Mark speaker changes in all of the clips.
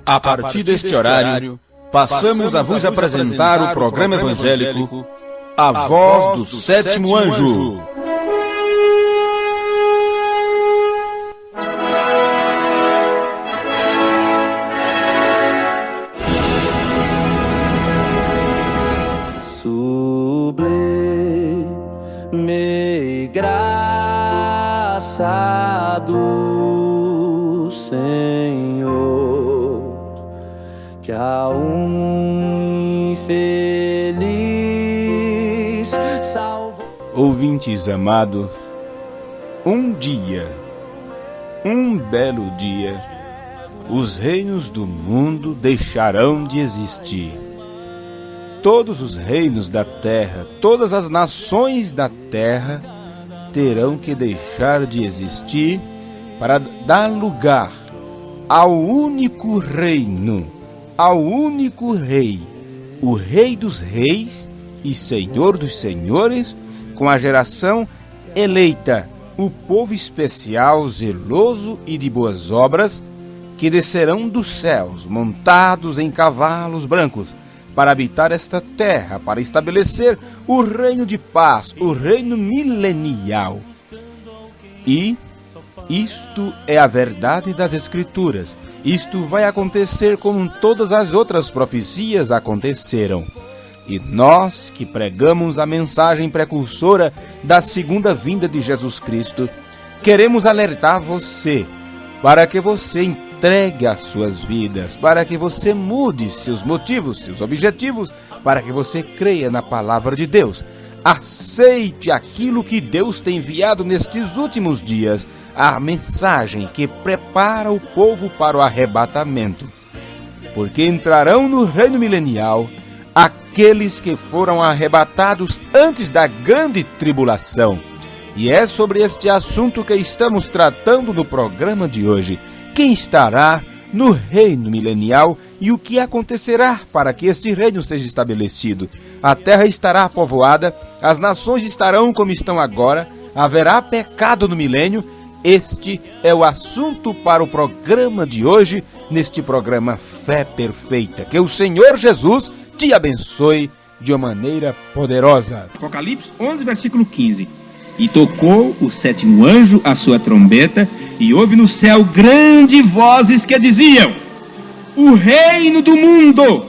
Speaker 1: A partir deste horário, passamos a vos apresentar o programa evangélico A Voz do Sétimo Anjo.
Speaker 2: Sublime graça do Senhor, que a um infeliz salvou.
Speaker 1: Ouvintes amados, um belo dia, os reinos do mundo deixarão de existir. Todos os reinos da terra, todas as nações da terra terão que deixar de existir para dar lugar ao único reino, ao único rei, o Rei dos Reis e Senhor dos Senhores, com a geração eleita, o povo especial, zeloso e de boas obras, que descerão dos céus, montados em cavalos brancos, para habitar esta terra, para estabelecer o reino de paz, o reino milenial. E isto é a verdade das Escrituras. Isto vai acontecer como todas as outras profecias aconteceram. E nós que pregamos a mensagem precursora da segunda vinda de Jesus Cristo, queremos alertar você, para que você entregue as suas vidas, para que você mude seus motivos, seus objetivos, para que você creia na palavra de Deus. Aceite aquilo que Deus tem enviado nestes últimos dias, a mensagem que prepara o povo para o arrebatamento. Porque entrarão no reino milenial aqueles que foram arrebatados antes da grande tribulação. E é sobre este assunto que estamos tratando no programa de hoje. Quem estará no reino milenial e o que acontecerá para que este reino seja estabelecido? A terra estará povoada, as nações estarão como estão agora, haverá pecado no milênio. Este é o assunto para o programa de hoje, neste programa Fé Perfeita. Que o Senhor Jesus te abençoe de uma maneira poderosa.
Speaker 3: Apocalipse 11, versículo 15. E tocou o sétimo anjo a sua trombeta, e houve no céu grandes vozes que diziam: o reino do mundo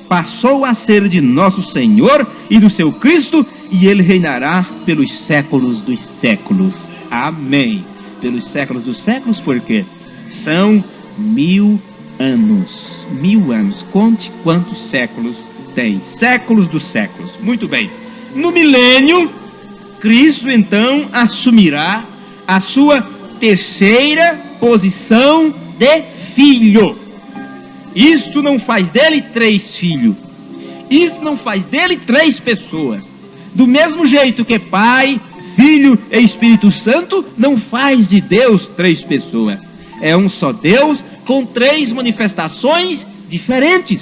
Speaker 3: passou a ser de nosso Senhor e do seu Cristo, e ele reinará pelos séculos dos séculos. Amém. Pelos séculos dos séculos, porque são 1000 anos. 1000 anos. Conte quantos séculos tem. Séculos dos séculos. Muito bem. No milênio, Cristo então assumirá a sua terceira posição de filho. Isto não faz dele 3 filhos. Isto não faz dele 3 pessoas. Do mesmo jeito que Pai, Filho e Espírito Santo não faz de Deus 3 pessoas. É um só Deus com 3 manifestações diferentes.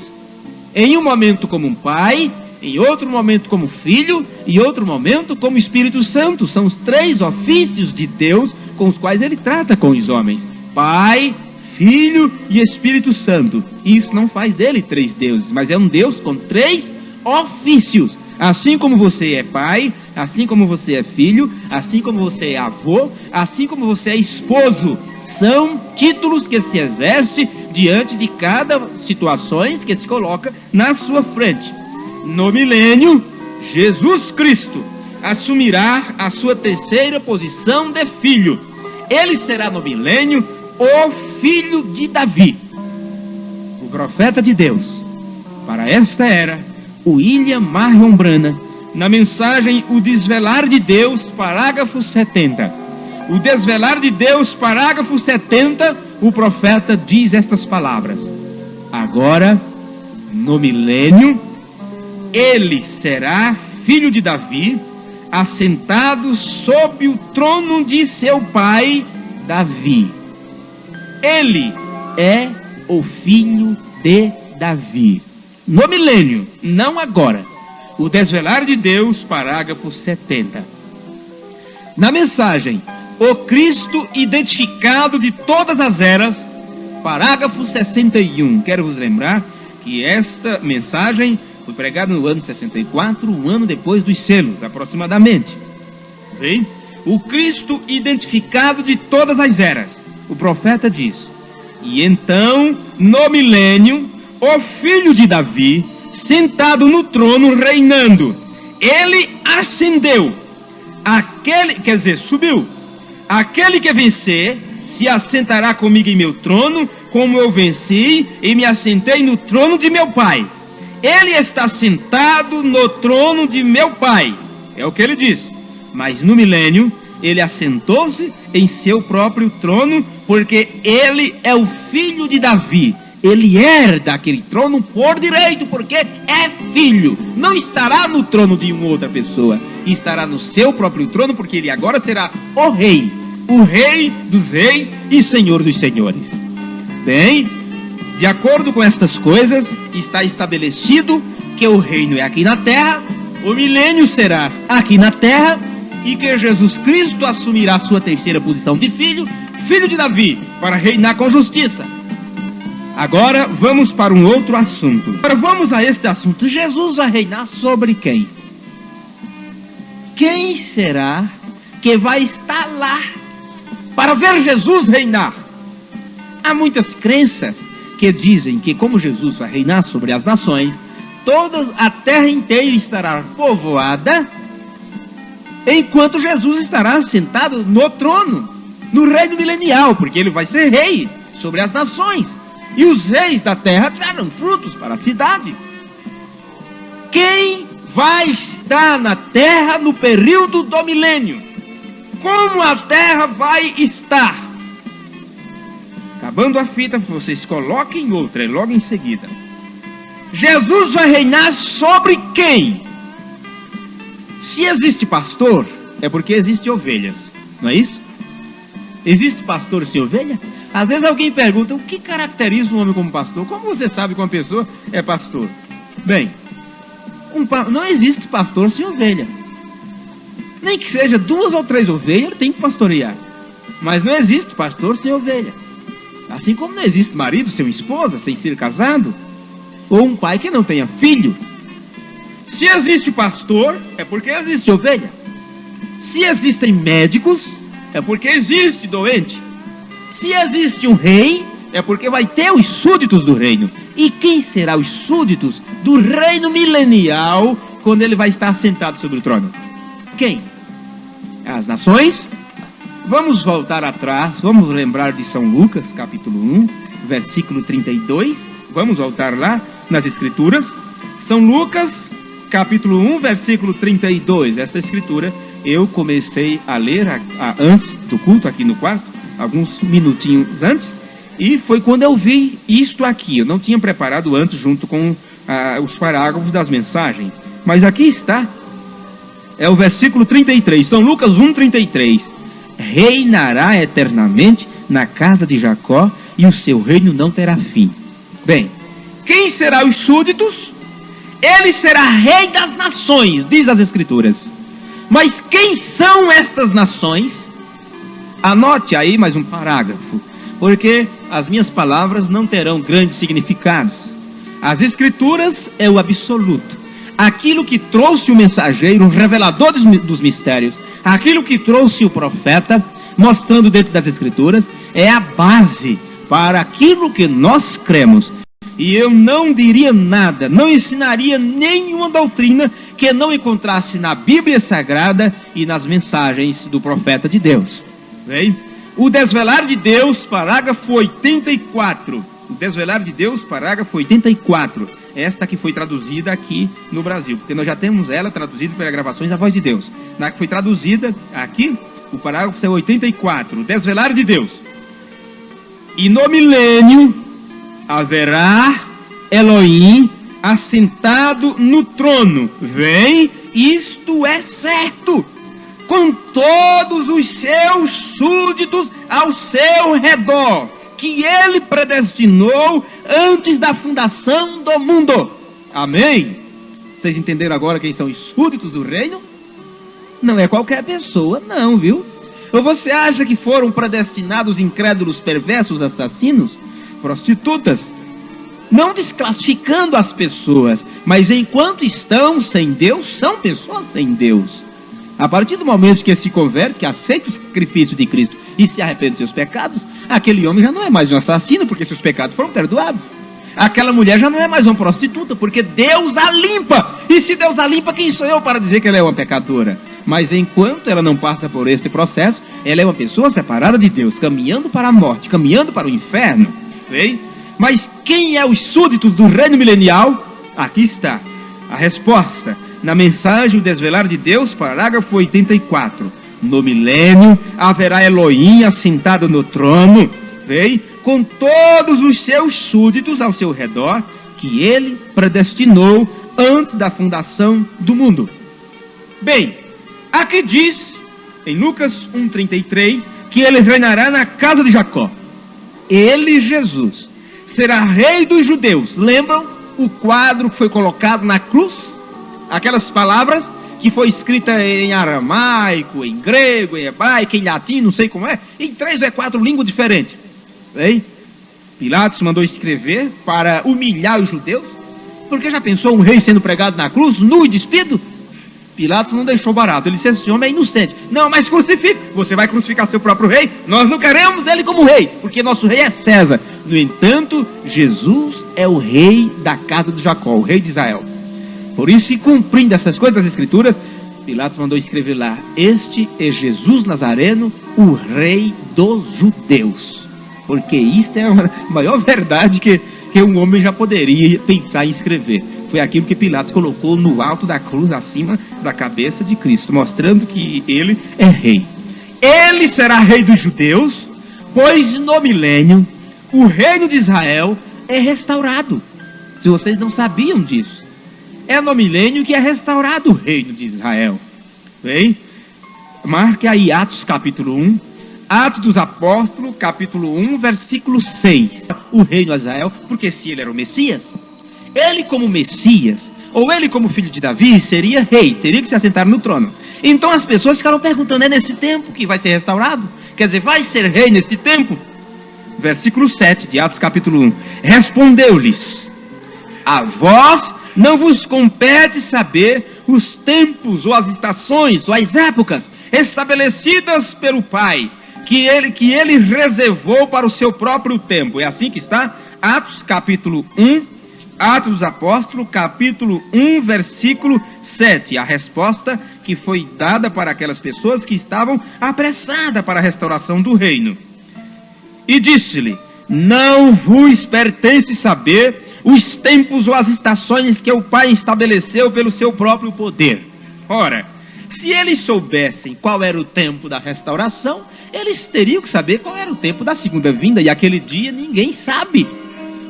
Speaker 3: Em um momento como um Pai, em outro momento como Filho, e outro momento como Espírito Santo. São os 3 ofícios de Deus com os quais ele trata com os homens: Pai, Filho e Espírito Santo. Isso não faz dele 3 deuses, mas é um Deus com 3 ofícios. Assim como você é pai, assim como você é filho, assim como você é avô, assim como você é esposo. São títulos que se exerce diante de cada situações que se coloca na sua frente. No milênio, Jesus Cristo assumirá a sua terceira posição de filho. Ele será no milênio o filho de Davi, o profeta de Deus. Para esta era, William Marion Branham, na mensagem O Desvelar de Deus, parágrafo 70. O Desvelar de Deus, parágrafo 70, o profeta diz estas palavras: agora, no milênio, ele será filho de Davi, assentado sob o trono de seu pai Davi. Ele é o filho de Davi. No milênio, não agora. O Desvelar de Deus, parágrafo 70. Na mensagem O Cristo identificado de todas as eras, parágrafo 61. Quero vos lembrar que esta mensagem foi pregada no ano 64, um ano depois dos selos, aproximadamente. Bem, o Cristo identificado de todas as eras. O profeta diz: e então, no milênio, o filho de Davi, sentado no trono, reinando, ele ascendeu. Subiu. Aquele que vencer se assentará comigo em meu trono, como eu venci e me assentei no trono de meu pai. Ele está sentado no trono de meu pai. É o que ele diz. Mas no milênio, ele assentou-se em seu próprio trono, porque ele é o filho de Davi. Ele herda aquele trono por direito, porque é filho. Não estará no trono de uma outra pessoa, estará no seu próprio trono, porque ele agora será o rei dos reis e senhor dos senhores. Bem, de acordo com estas coisas, está estabelecido que o reino é aqui na terra, o milênio será aqui na terra, e que Jesus Cristo assumirá sua terceira posição de filho de Davi, para reinar com justiça. Agora vamos para um outro assunto. Agora vamos a este assunto. Jesus vai reinar sobre quem? Quem será que vai estar lá para ver Jesus reinar? Há muitas crenças que dizem que, como Jesus vai reinar sobre as nações, a terra inteira estará povoada, enquanto Jesus estará sentado no trono, no reino milenial, porque ele vai ser rei sobre as nações. E os reis da terra trarão frutos para a cidade. Quem vai estar na terra no período do milênio? Como a terra vai estar? Acabando a fita, vocês coloquem outra, logo em seguida. Jesus vai reinar sobre quem? Se existe pastor, é porque existe ovelhas, não é isso? Existe pastor sem ovelha? Às vezes alguém pergunta: o que caracteriza um homem como pastor? Como você sabe que uma pessoa é pastor? Bem, não existe pastor sem ovelha. Nem que seja 2 ou 3 ovelhas, ele tem que pastorear. Mas não existe pastor sem ovelha. Assim como não existe marido sem esposa, sem ser casado, ou um pai que não tenha filho. Se existe pastor, é porque existe ovelha. Se existem médicos, é porque existe doente. Se existe um rei, é porque vai ter os súditos do reino. E quem será os súditos do reino milenial, quando ele vai estar sentado sobre o trono? Quem? As nações? Vamos voltar atrás, vamos lembrar de São Lucas, capítulo 1, versículo 32. Vamos voltar lá nas escrituras. São Lucas, capítulo 1, versículo 32. Essa escritura eu comecei a ler antes do culto, aqui no quarto, alguns minutinhos antes, e foi quando eu vi isto aqui. Eu não tinha preparado antes, junto com os parágrafos das mensagens, mas aqui está. É o versículo 33, São Lucas 1, 33. Reinará eternamente na casa de Jacó, e o seu reino não terá fim. Bem, quem será os súditos? Ele será rei das nações, diz as escrituras. Mas quem são estas nações? Anote aí mais um parágrafo, porque as minhas palavras não terão grandes significados. As escrituras é o absoluto. Aquilo que trouxe o mensageiro, o revelador dos mistérios, aquilo que trouxe o profeta, mostrando dentro das escrituras, é a base para aquilo que nós cremos. E eu não diria nada, não ensinaria nenhuma doutrina que não encontrasse na Bíblia Sagrada e nas mensagens do profeta de Deus. Bem, o Desvelar de Deus, parágrafo 84. O Desvelar de Deus, parágrafo 84. Esta que foi traduzida aqui no Brasil, porque nós já temos ela traduzida pelas Gravações da Voz de Deus. Na que foi traduzida aqui, o parágrafo é 84. O Desvelar de Deus. E no milênio haverá Elohim assentado no trono. Vem, isto é certo, com todos os seus súditos ao seu redor, que ele predestinou antes da fundação do mundo. Amém? Vocês entenderam agora quem são os súditos do reino? Não é qualquer pessoa, não, viu? Ou você acha que foram predestinados incrédulos, perversos, assassinos? prostitutas. Não desclassificando as pessoas, mas enquanto estão sem Deus, são pessoas sem Deus. A partir do momento que se converte, que aceita o sacrifício de Cristo e se arrepende dos seus pecados, aquele homem já não é mais um assassino, porque seus pecados foram perdoados. Aquela mulher já não é mais uma prostituta, porque Deus a limpa. E se Deus a limpa, quem sou eu para dizer que ela é uma pecadora? Mas enquanto ela não passa por este processo, ela é uma pessoa separada de Deus, caminhando para a morte, caminhando para o inferno. Bem? Mas quem é os súditos do reino milenial? Aqui está a resposta. Na mensagem O Desvelar de Deus, parágrafo 84. No milênio haverá Elohim assentado no trono, vem, com todos os seus súditos ao seu redor, que ele predestinou antes da fundação do mundo. Bem, aqui diz, em Lucas 1,33, que ele reinará na casa de Jacó. Ele, Jesus, será rei dos judeus. Lembram o quadro que foi colocado na cruz? Aquelas palavras que foi escrita em aramaico, em grego, em hebraico, em latim, não sei como é, em 3 ou 4 línguas diferentes. Bem, Pilatos mandou escrever para humilhar os judeus, porque já pensou um rei sendo pregado na cruz, nu e despido? Pilatos não deixou barato, ele disse, esse homem é inocente. Não, mas crucifique, você vai crucificar seu próprio rei? Nós não queremos ele como rei, porque nosso rei é César. No entanto, Jesus é o rei da casa de Jacó, o rei de Israel. Por isso, cumprindo essas coisas das Escrituras, Pilatos mandou escrever lá, este é Jesus Nazareno, o rei dos judeus. Porque isto é a maior verdade que um homem já poderia pensar em escrever. Foi aquilo que Pilatos colocou no alto da cruz, acima da cabeça de Cristo, mostrando que ele é rei. Ele será rei dos judeus, pois no milênio, o reino de Israel é restaurado. Se vocês não sabiam disso. É no milênio que é restaurado o reino de Israel. Bem, marque aí Atos capítulo 1. Atos dos Apóstolos, capítulo 1, versículo 6. O reino de Israel, porque se ele era o Messias, ele como Messias, ou ele como filho de Davi, seria rei, teria que se assentar no trono. Então as pessoas ficaram perguntando, é nesse tempo que vai ser restaurado? Quer dizer, vai ser rei nesse tempo? Versículo 7 de Atos capítulo 1. Respondeu-lhes, a vós não vos compete saber os tempos, ou as estações, ou as épocas estabelecidas pelo Pai, que ele reservou para o seu próprio tempo. É assim que está Atos capítulo 1, Atos dos Apóstolos, capítulo 1, versículo 7. A resposta que foi dada para aquelas pessoas que estavam apressadas para a restauração do reino. E disse-lhe, não vos pertence saber os tempos ou as estações que o Pai estabeleceu pelo seu próprio poder. Ora, se eles soubessem qual era o tempo da restauração, eles teriam que saber qual era o tempo da segunda vinda, e aquele dia ninguém sabe.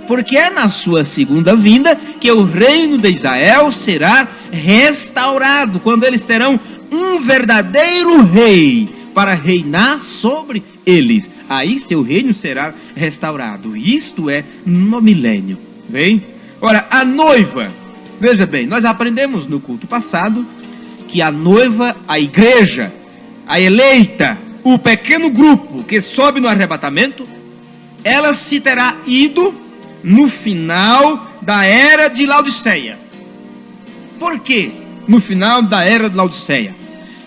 Speaker 3: Porque é na sua segunda vinda que o reino de Israel será restaurado, quando eles terão um verdadeiro rei para reinar sobre eles. Aí seu reino será restaurado. Isto é no milênio. Bem? Ora, a noiva, veja bem, nós aprendemos no culto passado que a noiva, a igreja, a eleita, o pequeno grupo que sobe no arrebatamento, ela se terá ido no final da era de Laodiceia. Por quê? No final da era de Laodiceia.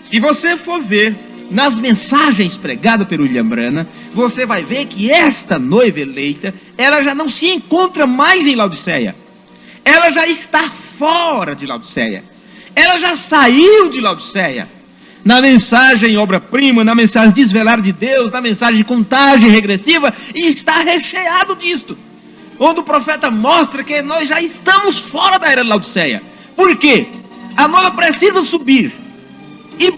Speaker 3: Se você for ver nas mensagens pregadas pelo William Branham, você vai ver que esta noiva eleita, ela já não se encontra mais em Laodiceia. Ela já está fora de Laodiceia. Ela já saiu de Laodiceia. Na mensagem obra-prima, na mensagem Desvelar de Deus, na mensagem Contagem Regressiva, está recheado disto. Onde o profeta mostra que nós já estamos fora da era de Laodiceia. Por quê? A noiva precisa subir. E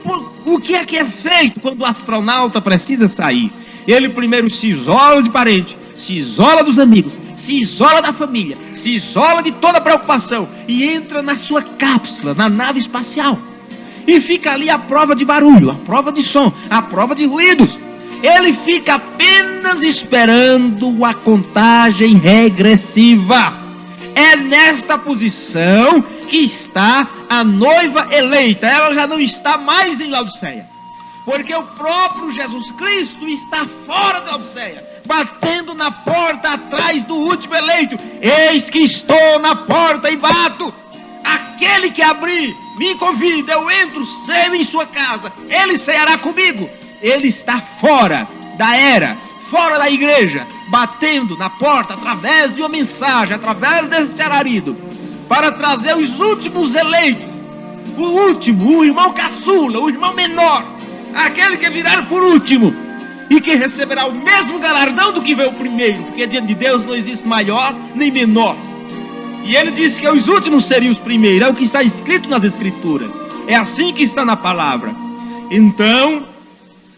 Speaker 3: o que é feito quando o astronauta precisa sair? Ele primeiro se isola de parente, se isola dos amigos, se isola da família, se isola de toda preocupação e entra na sua cápsula, na nave espacial. E fica ali à prova de barulho, à prova de som, à prova de ruídos. Ele fica apenas esperando a contagem regressiva. É nesta posição que está a noiva eleita. Ela já não está mais em Laodiceia, porque o próprio Jesus Cristo está fora da Laodiceia. batendo na porta atrás do último eleito: eis que estou na porta e bato. Aquele que abrir, me convida, eu entro, ceio em sua casa, ele ceará comigo. Ele está fora da era, fora da igreja, batendo na porta através de uma mensagem, através desse alarido, para trazer os últimos eleitos. O último, o irmão caçula, o irmão menor, aquele que virar por último e que receberá o mesmo galardão do que veio o primeiro, porque diante de Deus não existe maior nem menor. E ele disse que os últimos seriam os primeiros, é o que está escrito nas Escrituras, é assim que está na palavra. Então,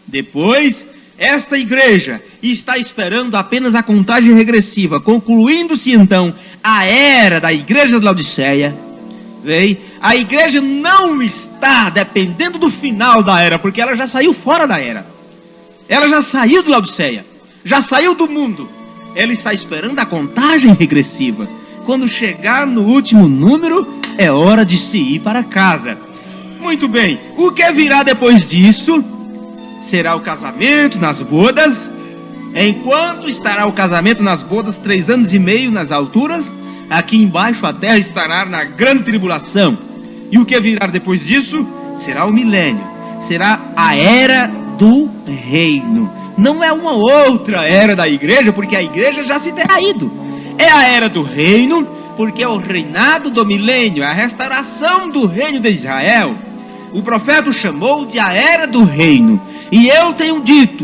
Speaker 3: depois, esta igreja está esperando apenas a contagem regressiva, concluindo-se então a era da igreja de Laodiceia. A igreja não está dependendo do final da era, porque ela já saiu fora da era. Ela já saiu de Laodiceia, já saiu do mundo. Ela está esperando a contagem regressiva. Quando chegar no último número, é hora de se ir para casa. Muito bem, o que virá depois disso será o casamento nas bodas. Enquanto estará o casamento nas bodas, 3 anos e meio nas alturas, aqui embaixo a terra estará na grande tribulação. E o que virá depois disso será o milênio, será a era do reino. Não é uma outra era da igreja, porque a igreja já se terá ido. É a era do reino, porque é o reinado do milênio, é a restauração do reino de Israel. O profeta o chamou de a era do reino. E eu tenho dito,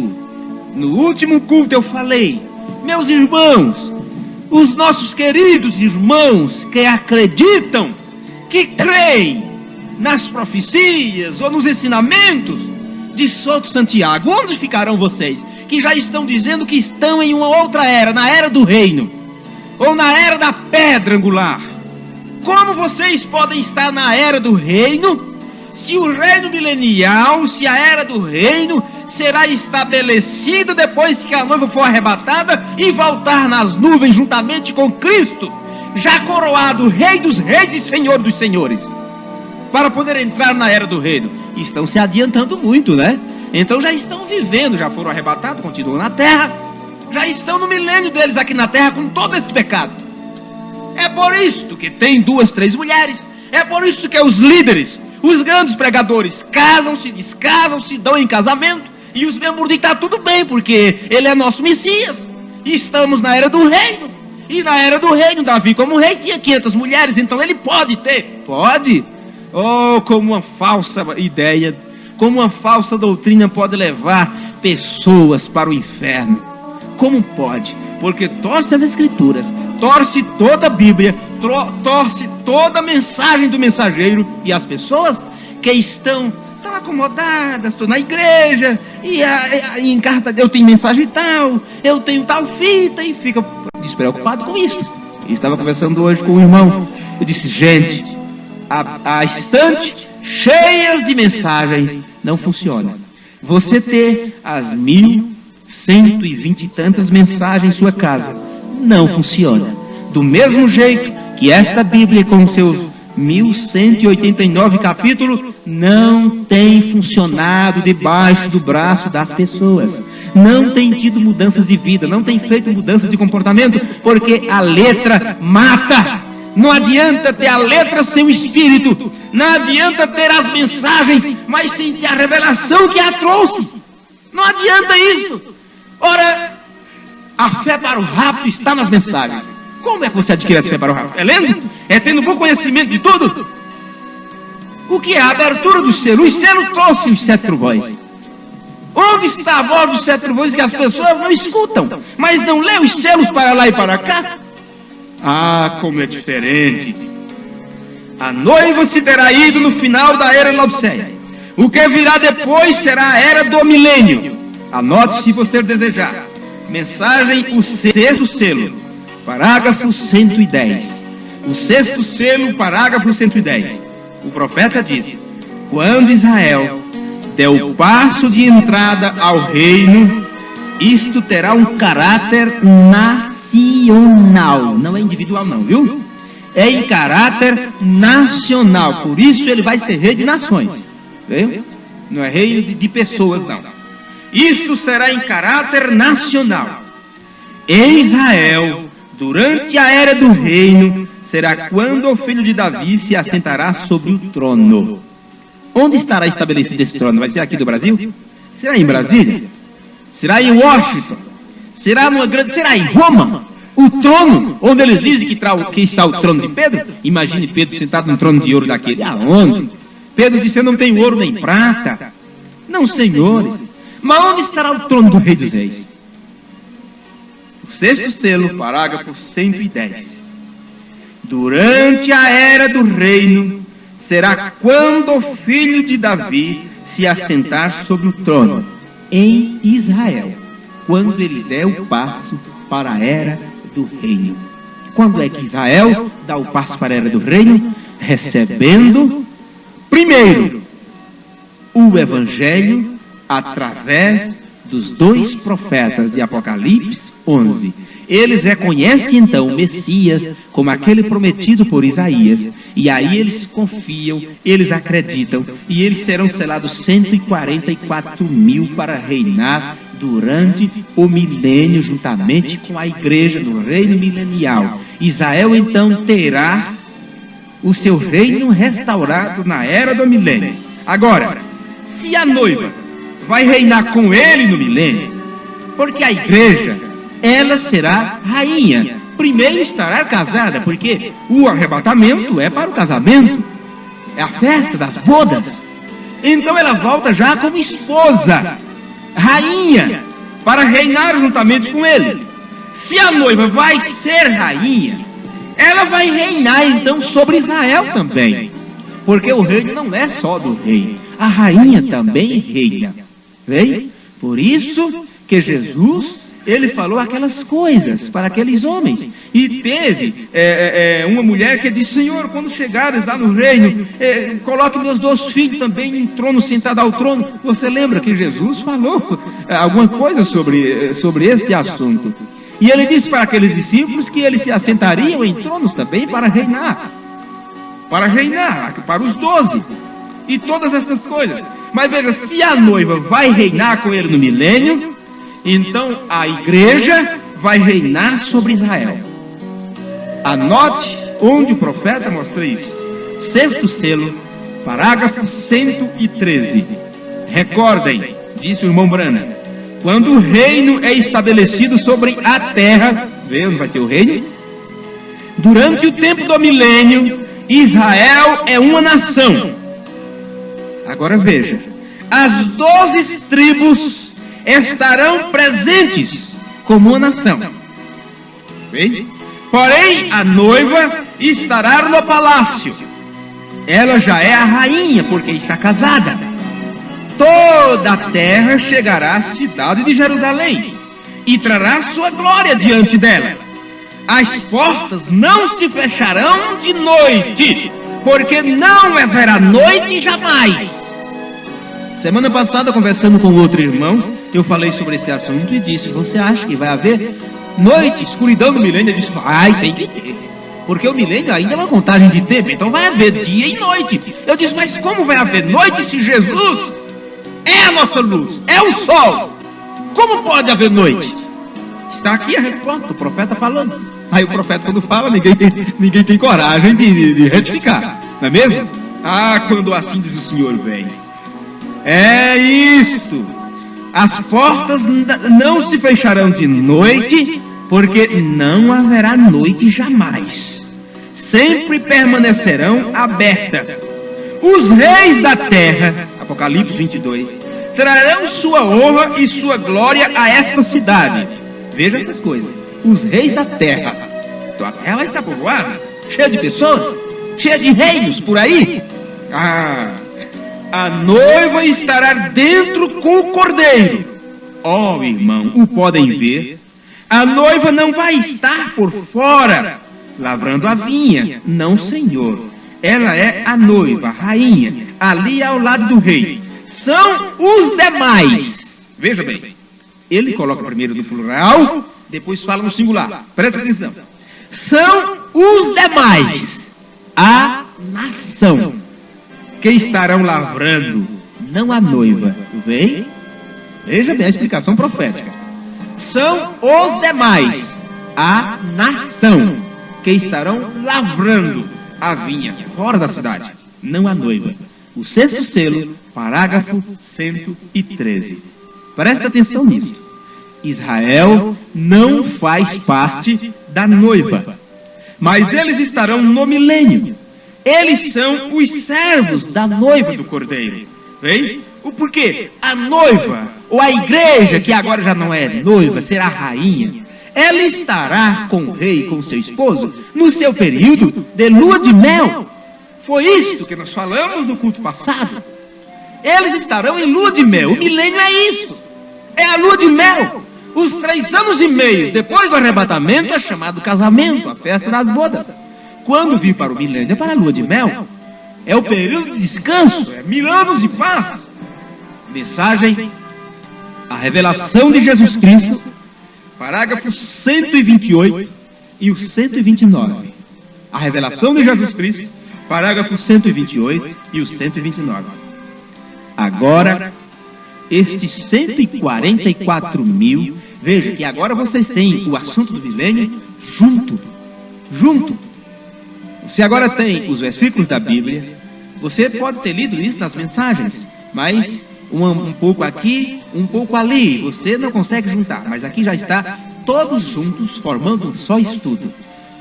Speaker 3: no último culto eu falei: meus irmãos, os nossos queridos irmãos que acreditam, que creem nas profecias ou nos ensinamentos de Souto Santiago, onde ficarão vocês, que já estão dizendo que estão em uma outra era, na era do reino, ou na era da pedra angular? Como vocês podem estar na era do reino, se o reino milenial, se a era do reino será estabelecida depois que a noiva for arrebatada e voltar nas nuvens juntamente com Cristo, já coroado Rei dos Reis e Senhor dos Senhores, para poder entrar na era do reino? Estão se adiantando muito, né? Então já estão vivendo, já foram arrebatados, continuam na terra, já estão no milênio deles aqui na terra com todo esse pecado. É por isso que tem 2, 3 mulheres, é por isso que os líderes, os grandes pregadores, casam-se, descasam-se, dão em casamento, e os membros dizem que está tudo bem, porque ele é nosso Messias, e estamos na era do reino. E na era do reino, Davi como rei tinha 500 mulheres, então ele pode ter, pode. Oh, como uma falsa ideia, como uma falsa doutrina pode levar pessoas para o inferno. Como pode? Porque torce as Escrituras, torce toda a Bíblia, torce toda a mensagem do mensageiro, e as pessoas que estão acomodadas, estou na igreja, e em carta eu tenho mensagem tal, eu tenho tal fita, e fica despreocupado com isso. Eu estava conversando hoje com um irmão, eu disse: gente, a estante cheias de mensagens não funciona. Você ter as 1120 e tantas mensagens em sua casa não funciona. Do mesmo jeito que esta Bíblia com seus 1189 capítulos não tem funcionado debaixo do braço das pessoas, não tem tido mudanças de vida, não tem feito mudanças de comportamento, porque a letra mata. Não adianta ter a letra sem o espírito, não adianta ter as mensagens, mas sem ter a revelação que a trouxe. Não adianta isso. Ora, a fé para o rapto está nas mensagens. Como é que você adquire essa fé para o rapto? É lendo? É tendo bom conhecimento de tudo? O que é a abertura do selo? Os selos trouxem os 7 trovões. Onde está a voz dos 7 trovões que as pessoas não escutam, mas não lê os selos para lá e para cá? Ah, como é diferente. A noiva se terá ido no final da era Laodiceia. O que virá depois será a era do milênio. Anote se você desejar. Mensagem, o 6º selo, parágrafo 110. O 6º selo, parágrafo 110. O profeta diz: quando Israel der o passo de entrada ao reino, isto terá um caráter nacional, não é individual não, viu? É em caráter nacional, por isso ele vai ser rei de nações, viu? Não é rei de pessoas não. Isto será em caráter nacional. em Israel, durante a era do reino, será quando o filho de Davi se assentará sobre o trono. Onde estará estabelecido esse trono? Vai ser aqui do Brasil? Será em Brasília? Será em Washington? Será em Roma? O trono, onde eles dizem que está o trono de Pedro? Imagine Pedro sentado num trono de ouro daquele. Aonde? Pedro disse: eu não tenho ouro nem prata. Não, senhores. Mas onde estará o trono do Rei dos Reis? O sexto selo, parágrafo 110. Durante a era do reino, será quando o filho de Davi se assentar sobre o trono, em Israel, quando ele der o passo para a era do reino. Quando é que Israel dá o passo para a era do reino? Recebendo, primeiro, o Evangelho através dos 2 profetas de Apocalipse 11. Eles reconhecem então o Messias como aquele prometido por Isaías, e aí eles confiam, eles acreditam, e eles serão selados 144 mil para reinar durante o milênio, juntamente com a igreja no reino milenial. Israel então terá o seu reino restaurado na era do milênio. Agora, se a noiva vai reinar com ele no milênio, porque a igreja, ela será rainha. Primeiro estará casada, porque o arrebatamento é para o casamento, é a festa das bodas. Então ela volta já como esposa, rainha, para reinar juntamente com ele. Se a noiva vai ser rainha, ela vai reinar então sobre Israel também, porque o reino não é só do rei, a rainha também reina. Vem? Por isso que Jesus, ele falou aquelas coisas para aqueles homens. E teve uma mulher que disse: Senhor, quando chegares lá no reino, coloque meus 2 filhos também em trono, sentado ao trono. Você lembra que Jesus falou alguma coisa sobre este assunto? E ele disse para aqueles discípulos que eles se assentariam em tronos também para reinar, para os 12, e todas essas coisas. Mas veja, se a noiva vai reinar com ele no milênio, então a igreja vai reinar sobre Israel. Anote onde o profeta mostra isso. 6º selo, parágrafo 113. Recordem, disse o irmão Brana, quando o reino é estabelecido sobre a terra, vê onde vai ser o reino? Durante o tempo do milênio, Israel é uma nação. Agora veja, as 12 tribos estarão presentes como uma nação. Bem? Porém, a noiva estará no palácio. Ela já é a rainha, porque está casada. Toda a terra chegará à cidade de Jerusalém e trará sua glória diante dela. As portas não se fecharão de noite, porque não haverá noite jamais. Semana passada, conversando com outro irmão, eu falei sobre esse assunto e disse: você acha que vai haver noite, escuridão no milênio? Ele disse: tem que ter, porque o milênio ainda é uma contagem de tempo, então vai haver dia e noite. Eu disse: mas como vai haver noite se Jesus é a nossa luz, é o sol? Como pode haver noite? Está aqui a resposta, o profeta falando. Aí o profeta, quando fala, ninguém tem coragem de retificar, não é mesmo? Quando assim diz o Senhor, vem. É isto. As portas não se fecharão de noite, porque não haverá noite jamais. Sempre permanecerão abertas. Os reis da terra, Apocalipse 22, trarão sua honra e sua glória a esta cidade. Veja essas coisas. Os reis da terra. Então a terra vai estar povoada, cheia de pessoas, cheia de reinos por aí. A noiva estará dentro com o cordeiro. Irmão, o podem ver. A noiva não vai estar por fora, lavrando a vinha. Não, Senhor. Ela é a noiva, a rainha, ali ao lado do rei. São os demais. Veja bem, ele coloca primeiro no plural, depois fala no singular. Presta atenção. São os demais, a nação, que estarão lavrando, não a noiva. Vem? Veja bem a explicação profética. são os demais, a nação, que estarão lavrando a vinha fora da cidade, não a noiva. O sexto selo, parágrafo 113. Presta atenção nisso. Israel não faz parte da noiva, mas eles estarão no milênio. Eles são os servos da noiva do Cordeiro. Vem? O porquê? A noiva, ou a igreja, que agora já não é noiva, será rainha, ela estará com o rei, com seu esposo, no seu período de lua de mel. Foi isto que nós falamos no culto passado. Eles estarão em lua de mel. O milênio é isso. É a lua de mel. Os 3 anos e meio depois do arrebatamento é chamado casamento, a festa das bodas. Quando vir para o milênio é para a lua de mel. É o período de descanso, é 1000 anos de paz. Mensagem, a revelação de Jesus Cristo, parágrafos 128 e o 129. A revelação de Jesus Cristo, parágrafo 128 e o 129. Agora, estes 144 mil, veja que agora vocês têm o assunto do milênio junto. Você agora tem os versículos da Bíblia, você pode ter lido isso nas mensagens, mas um pouco aqui, um pouco ali, você não consegue juntar, mas aqui já está todos juntos, formando um só estudo.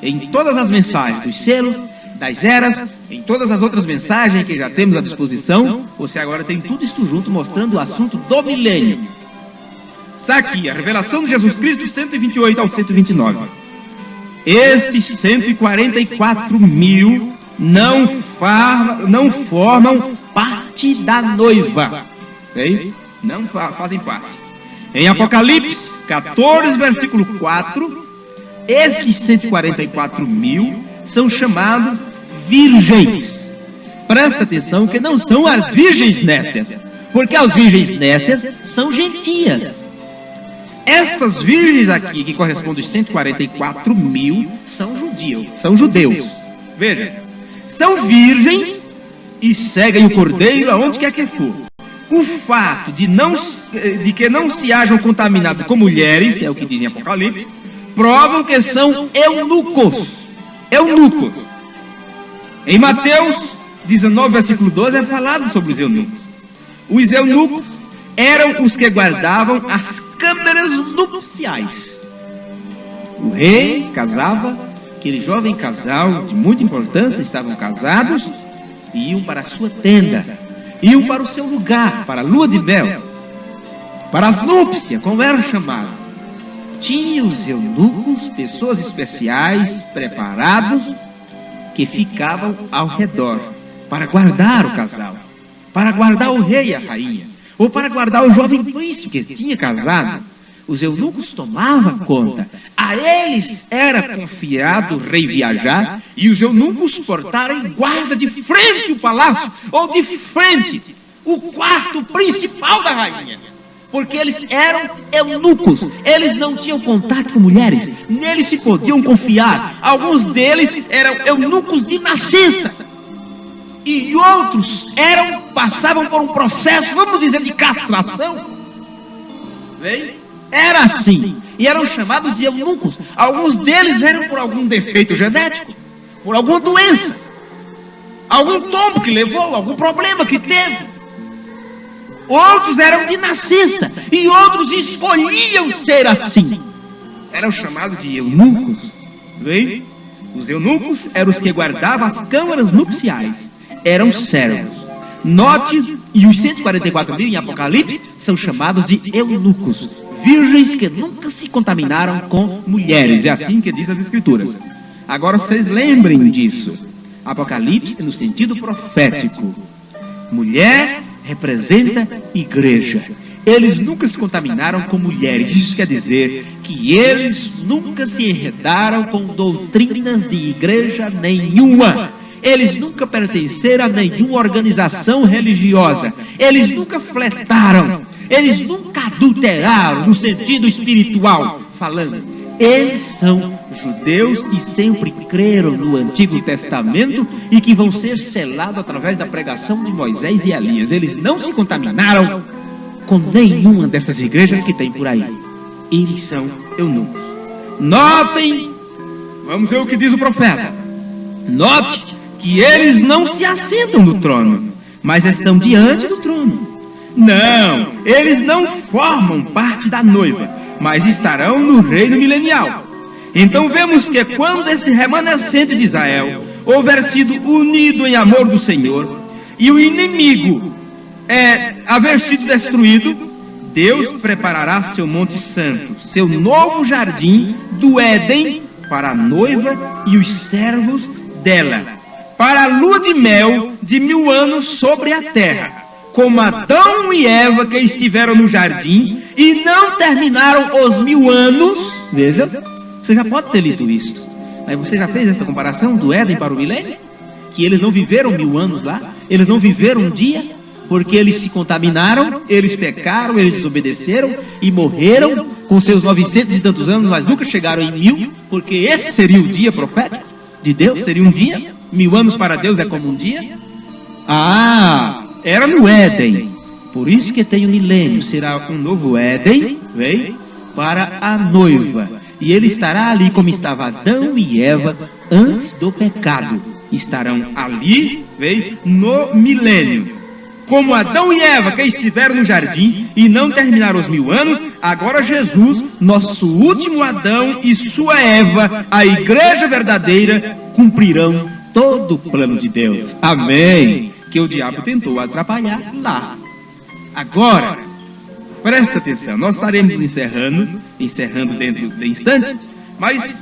Speaker 3: Em todas as mensagens dos selos, das eras, em todas as outras mensagens que já temos à disposição, você agora tem tudo isso junto, mostrando o assunto do milênio. Está aqui a revelação de Jesus Cristo, 128 ao 129. Estes 144 mil não formam parte da noiva. Okay? Não fazem parte. Em Apocalipse 14, versículo 4, estes 144 mil são chamados virgens. Presta atenção que não são as virgens nécias, porque as virgens nécias são gentias. Estas virgens aqui, que correspondem aos 144 mil, são judeus. Veja, são virgens e seguem o Cordeiro aonde quer que for. O fato de que não se hajam contaminado com mulheres, é o que diz em Apocalipse, provam que são eunucos. Em Mateus 19, versículo 12, é falado sobre os eunucos. Os eunucos eram os que guardavam as câmaras nupciais. O rei casava, aquele jovem casal de muita importância, estavam casados e iam para a sua tenda, iam para o seu lugar, para a lua de mel, para as núpcias, como eram chamados. Tinha os eunucos, pessoas especiais, preparados, que ficavam ao redor, para guardar o casal, para guardar o rei e a rainha, ou para guardar o jovem príncipe que tinha casado. Os eunucos tomavam conta. A eles era confiado o rei viajar, e os eunucos portarem guarda de frente ao palácio, ou de frente o quarto principal da rainha. Porque eles eram eunucos, eles não tinham contato com mulheres, neles se podiam confiar. Alguns deles eram eunucos de nascença, e outros passavam por um processo, vamos dizer, de castração. Era assim, e eram chamados de eunucos. Alguns deles eram por algum defeito genético, por alguma doença, algum tombo que levou, algum problema que teve. Outros eram de nascença, e outros escolhiam ser assim. Eram chamados de eunucos. Os eunucos eram os que guardavam as câmaras nupciais. Eram servos. Note, e os 144 mil em Apocalipse são chamados de eunucos, virgens que nunca se contaminaram com mulheres. É assim que diz as Escrituras. Agora vocês lembrem disso. Apocalipse no sentido profético. Mulher representa igreja. Eles nunca se contaminaram com mulheres. Isso quer dizer que eles nunca se enredaram com doutrinas de igreja nenhuma. Eles nunca pertenceram a nenhuma organização religiosa. Eles nunca fletaram. Eles nunca adulteraram no sentido espiritual falando. Eles são judeus e sempre creram no Antigo Testamento e que vão ser selados através da pregação de Moisés e Elias. Eles não se contaminaram com nenhuma dessas igrejas que tem por aí. eles são eunucos. Notem, vamos ver o que diz o profeta. Note que eles não se assentam no trono, mas estão diante do trono. Não, eles não formam parte da noiva, mas estarão no reino milenial. Então vemos que quando esse remanescente de Israel houver sido unido em amor do Senhor, e o inimigo haver sido destruído, Deus preparará seu monte santo, seu novo jardim do Éden, para a noiva e os servos dela, para a lua de mel de 1000 anos sobre a terra, como Adão e Eva que estiveram no jardim e não terminaram os 1000 anos. Veja, você já pode ter lido isso, mas você já fez essa comparação do Éden para o milênio? Que eles não viveram 1000 anos lá, eles não viveram um dia, porque eles se contaminaram, eles pecaram, eles desobedeceram e morreram com seus 900 e tantos anos, mas nunca chegaram em 1000, porque esse seria o dia profético de Deus, seria um dia. 1000 anos para Deus é como um dia. Era no Éden, por isso que tem o milênio, será um novo Éden, vem, para a noiva, e ele estará ali como estava Adão e Eva antes do pecado, estarão ali, vem, no milênio. Como Adão e Eva que estiveram no jardim e não terminaram os 1000 anos, agora Jesus, nosso último Adão e sua Eva, a igreja verdadeira, cumprirão todo o plano de Deus. Amém. Que o diabo tentou atrapalhar lá. Agora, presta atenção, nós estaremos encerrando dentro de instante, mas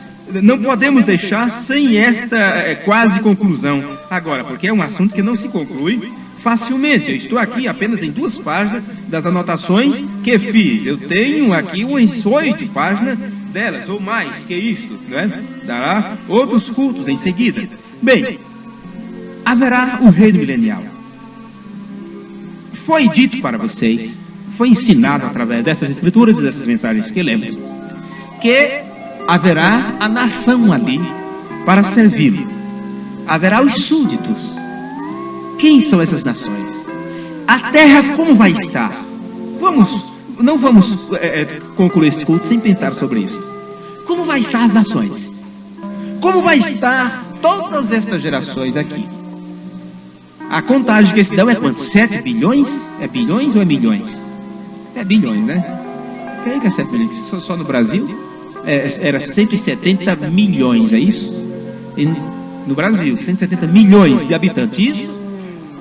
Speaker 3: não podemos deixar sem esta quase conclusão agora, porque é um assunto que não se conclui facilmente. Eu estou aqui apenas em 2 páginas das anotações que fiz. Eu tenho aqui umas 8 páginas delas, ou mais que isto, né? Dará outros cultos em seguida. Bem, haverá o reino milenial. Foi dito para vocês, foi ensinado através dessas escrituras e dessas mensagens que lemos, que haverá a nação ali para servi-lo. Haverá os súditos. Quem são essas nações? A terra como vai estar? Não vamos concluir este culto sem pensar sobre isso. Como vai estar as nações? Como vai estar todas estas gerações aqui? A contagem que se dão é quanto? 7 bilhões? É bilhões ou é milhões? É bilhões, né? Creio que é 7 bilhões. Só no Brasil era 170 milhões, é isso? No Brasil, 170 milhões de habitantes. Isso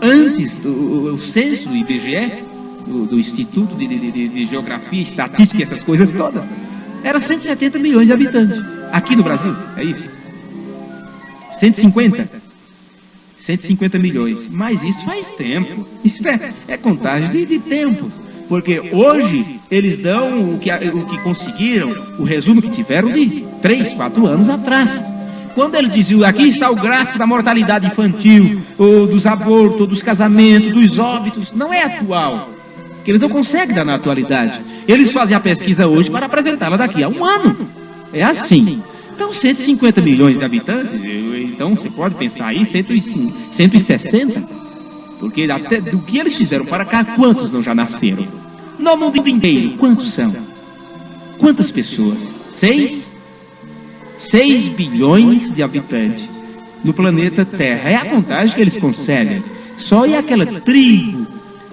Speaker 3: antes do censo do IBGE, do Instituto de Geografia, Estatística e essas coisas todas, era 170 milhões de habitantes. Aqui no Brasil, é isso? 150 milhões. Mas isso faz tempo. Isso é contagem de tempo. Porque hoje eles dão o que conseguiram, o resumo que tiveram de 3, 4 anos atrás. Quando ele dizia, aqui está o gráfico da mortalidade infantil, ou dos abortos, ou dos casamentos, dos óbitos, não é atual, que eles não conseguem dar na atualidade. Eles fazem a pesquisa hoje para apresentá-la daqui a um ano. É assim. Então, 150 milhões de habitantes, então você pode pensar aí, 160, porque até do que eles fizeram para cá, quantos não já nasceram? No mundo inteiro, quantos são? Quantas pessoas? 6 bilhões de habitantes no planeta Terra. É a contagem que eles conseguem. Só é aquela tribo,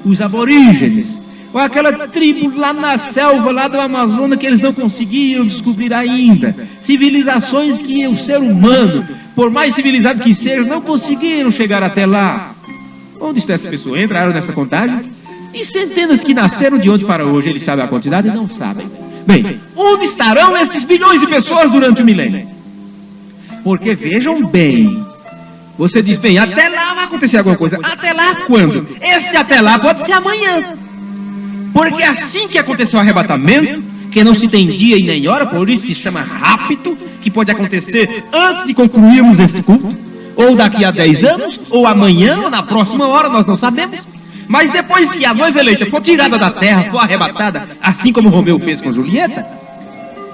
Speaker 3: os aborígenes, ou aquela tribo lá na selva, lá do Amazonas, que eles não conseguiram descobrir ainda. Civilizações que o ser humano, por mais civilizado que seja, não conseguiram chegar até lá. Onde está essa pessoa? Entraram nessa contagem? E centenas que nasceram de onde para hoje, eles sabem a quantidade? Não sabem. Bem, onde estarão esses bilhões de pessoas durante o milênio? Porque vejam bem, você diz, bem, até lá vai acontecer alguma coisa. Até lá quando? Esse até lá pode ser amanhã. Porque assim que aconteceu o arrebatamento, que não se tem dia e nem hora, por isso se chama rapto, que pode acontecer antes de concluirmos este culto, ou daqui a 10 anos, ou amanhã, ou na próxima hora, nós não sabemos. Mas depois que a noiva eleita for tirada da terra, for arrebatada, assim como Romeu fez com Julieta,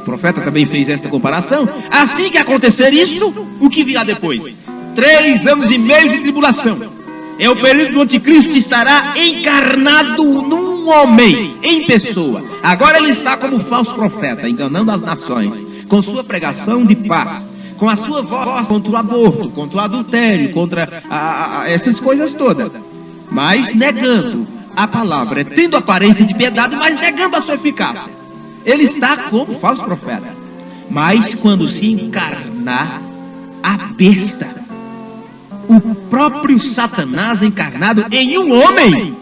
Speaker 3: o profeta também fez esta comparação, assim que acontecer isto, o que virá depois? 3 anos e meio de tribulação. É o período do anticristo que estará encarnado num um homem em pessoa. Agora ele está como falso profeta, enganando as nações, com sua pregação de paz, com a sua voz contra o aborto, contra o adultério, contra essas coisas todas, mas negando a palavra, tendo aparência de piedade, mas negando a sua eficácia. Ele está como falso profeta. Mas quando se encarnar a besta, o próprio Satanás encarnado em um homem,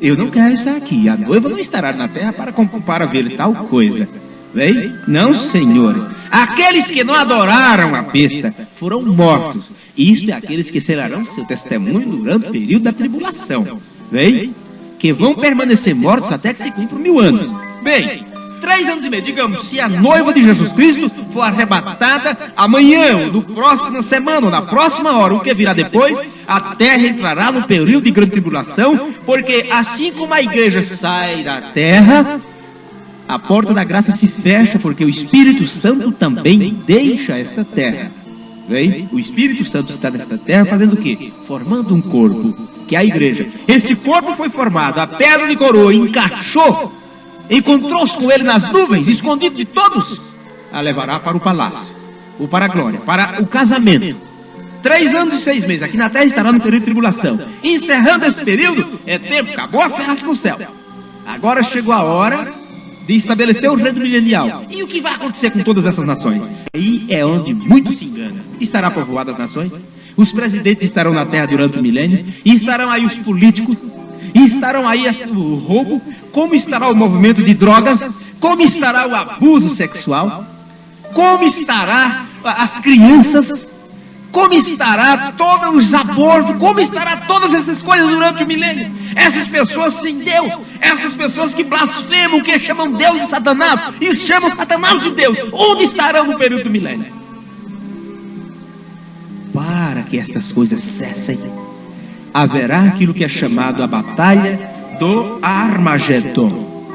Speaker 3: eu não quero estar aqui, a noiva não estará na terra para ver tal coisa. Vem? Não, senhores. Aqueles que não adoraram a besta foram mortos. Isto é, aqueles que selarão seu testemunho durante o período da tribulação. Vem? Que vão permanecer mortos até que se cumpram 1000 anos. Bem, 3 anos e meio, digamos, se a noiva de Jesus Cristo for arrebatada amanhã, ou na próxima semana, ou na próxima hora, o que virá depois, a terra entrará no período de grande tribulação, porque assim como a igreja sai da terra, a porta da graça se fecha, porque o Espírito Santo também deixa esta terra. Vem? O Espírito Santo está nesta terra fazendo o quê? Formando um corpo, que é a igreja. Esse corpo foi formado, a pedra de coroa encaixou, encontrou-se com ele nas nuvens, escondido de todos, a levará para o palácio, ou para a glória, para o casamento. 3 anos e 6 meses, aqui na terra estará no período de tribulação. Encerrando esse período, é tempo, acabou a festa no céu. Agora chegou a hora de estabelecer o reino milenial. E o que vai acontecer com todas essas nações? Aí é onde muito se engana. Estará povoada as nações, os presidentes estarão na terra durante o milênio, e estarão aí os políticos, e estarão aí o roubo, como estará o movimento de drogas, como estará o abuso sexual, como estará as crianças, como estará todos os abortos, como estará todas essas coisas durante o milênio. Essas pessoas sem Deus, essas pessoas que blasfemam, que chamam Deus de Satanás, e chamam Satanás de Deus, onde estarão no período do milênio? Para que estas coisas cessem, haverá aquilo que é chamado a batalha do Armagedon.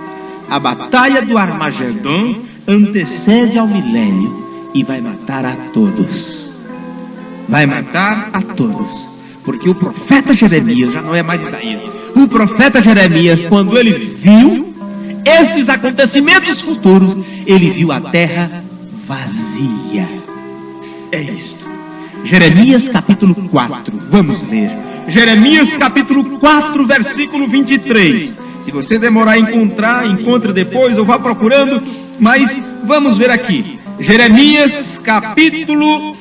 Speaker 3: A batalha do Armagedon antecede ao milênio e vai matar a todos. Vai matar a todos. Porque o profeta Jeremias, já não é mais Isaías, o profeta Jeremias, quando ele viu estes acontecimentos futuros, ele viu a terra vazia. É isto. Jeremias capítulo 4, vamos ler. Jeremias capítulo 4, versículo 23. Se você demorar a encontrar, encontre depois ou vá procurando, mas vamos ver aqui. Jeremias capítulo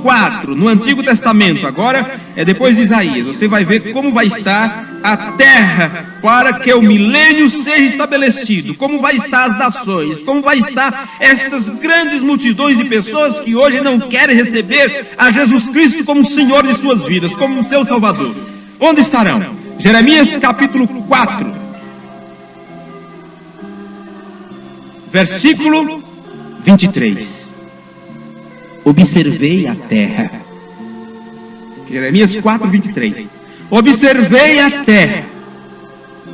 Speaker 3: 4, no Antigo Testamento, agora é depois de Isaías. Você vai ver como vai estar a terra para que o milênio seja estabelecido, como vai estar as nações, como vai estar estas grandes multidões de pessoas que hoje não querem receber a Jesus Cristo como Senhor de suas vidas, como seu Salvador. Onde estarão? Jeremias capítulo 4, versículo 23. Observei a terra. Jeremias 4, 23. Observei a terra,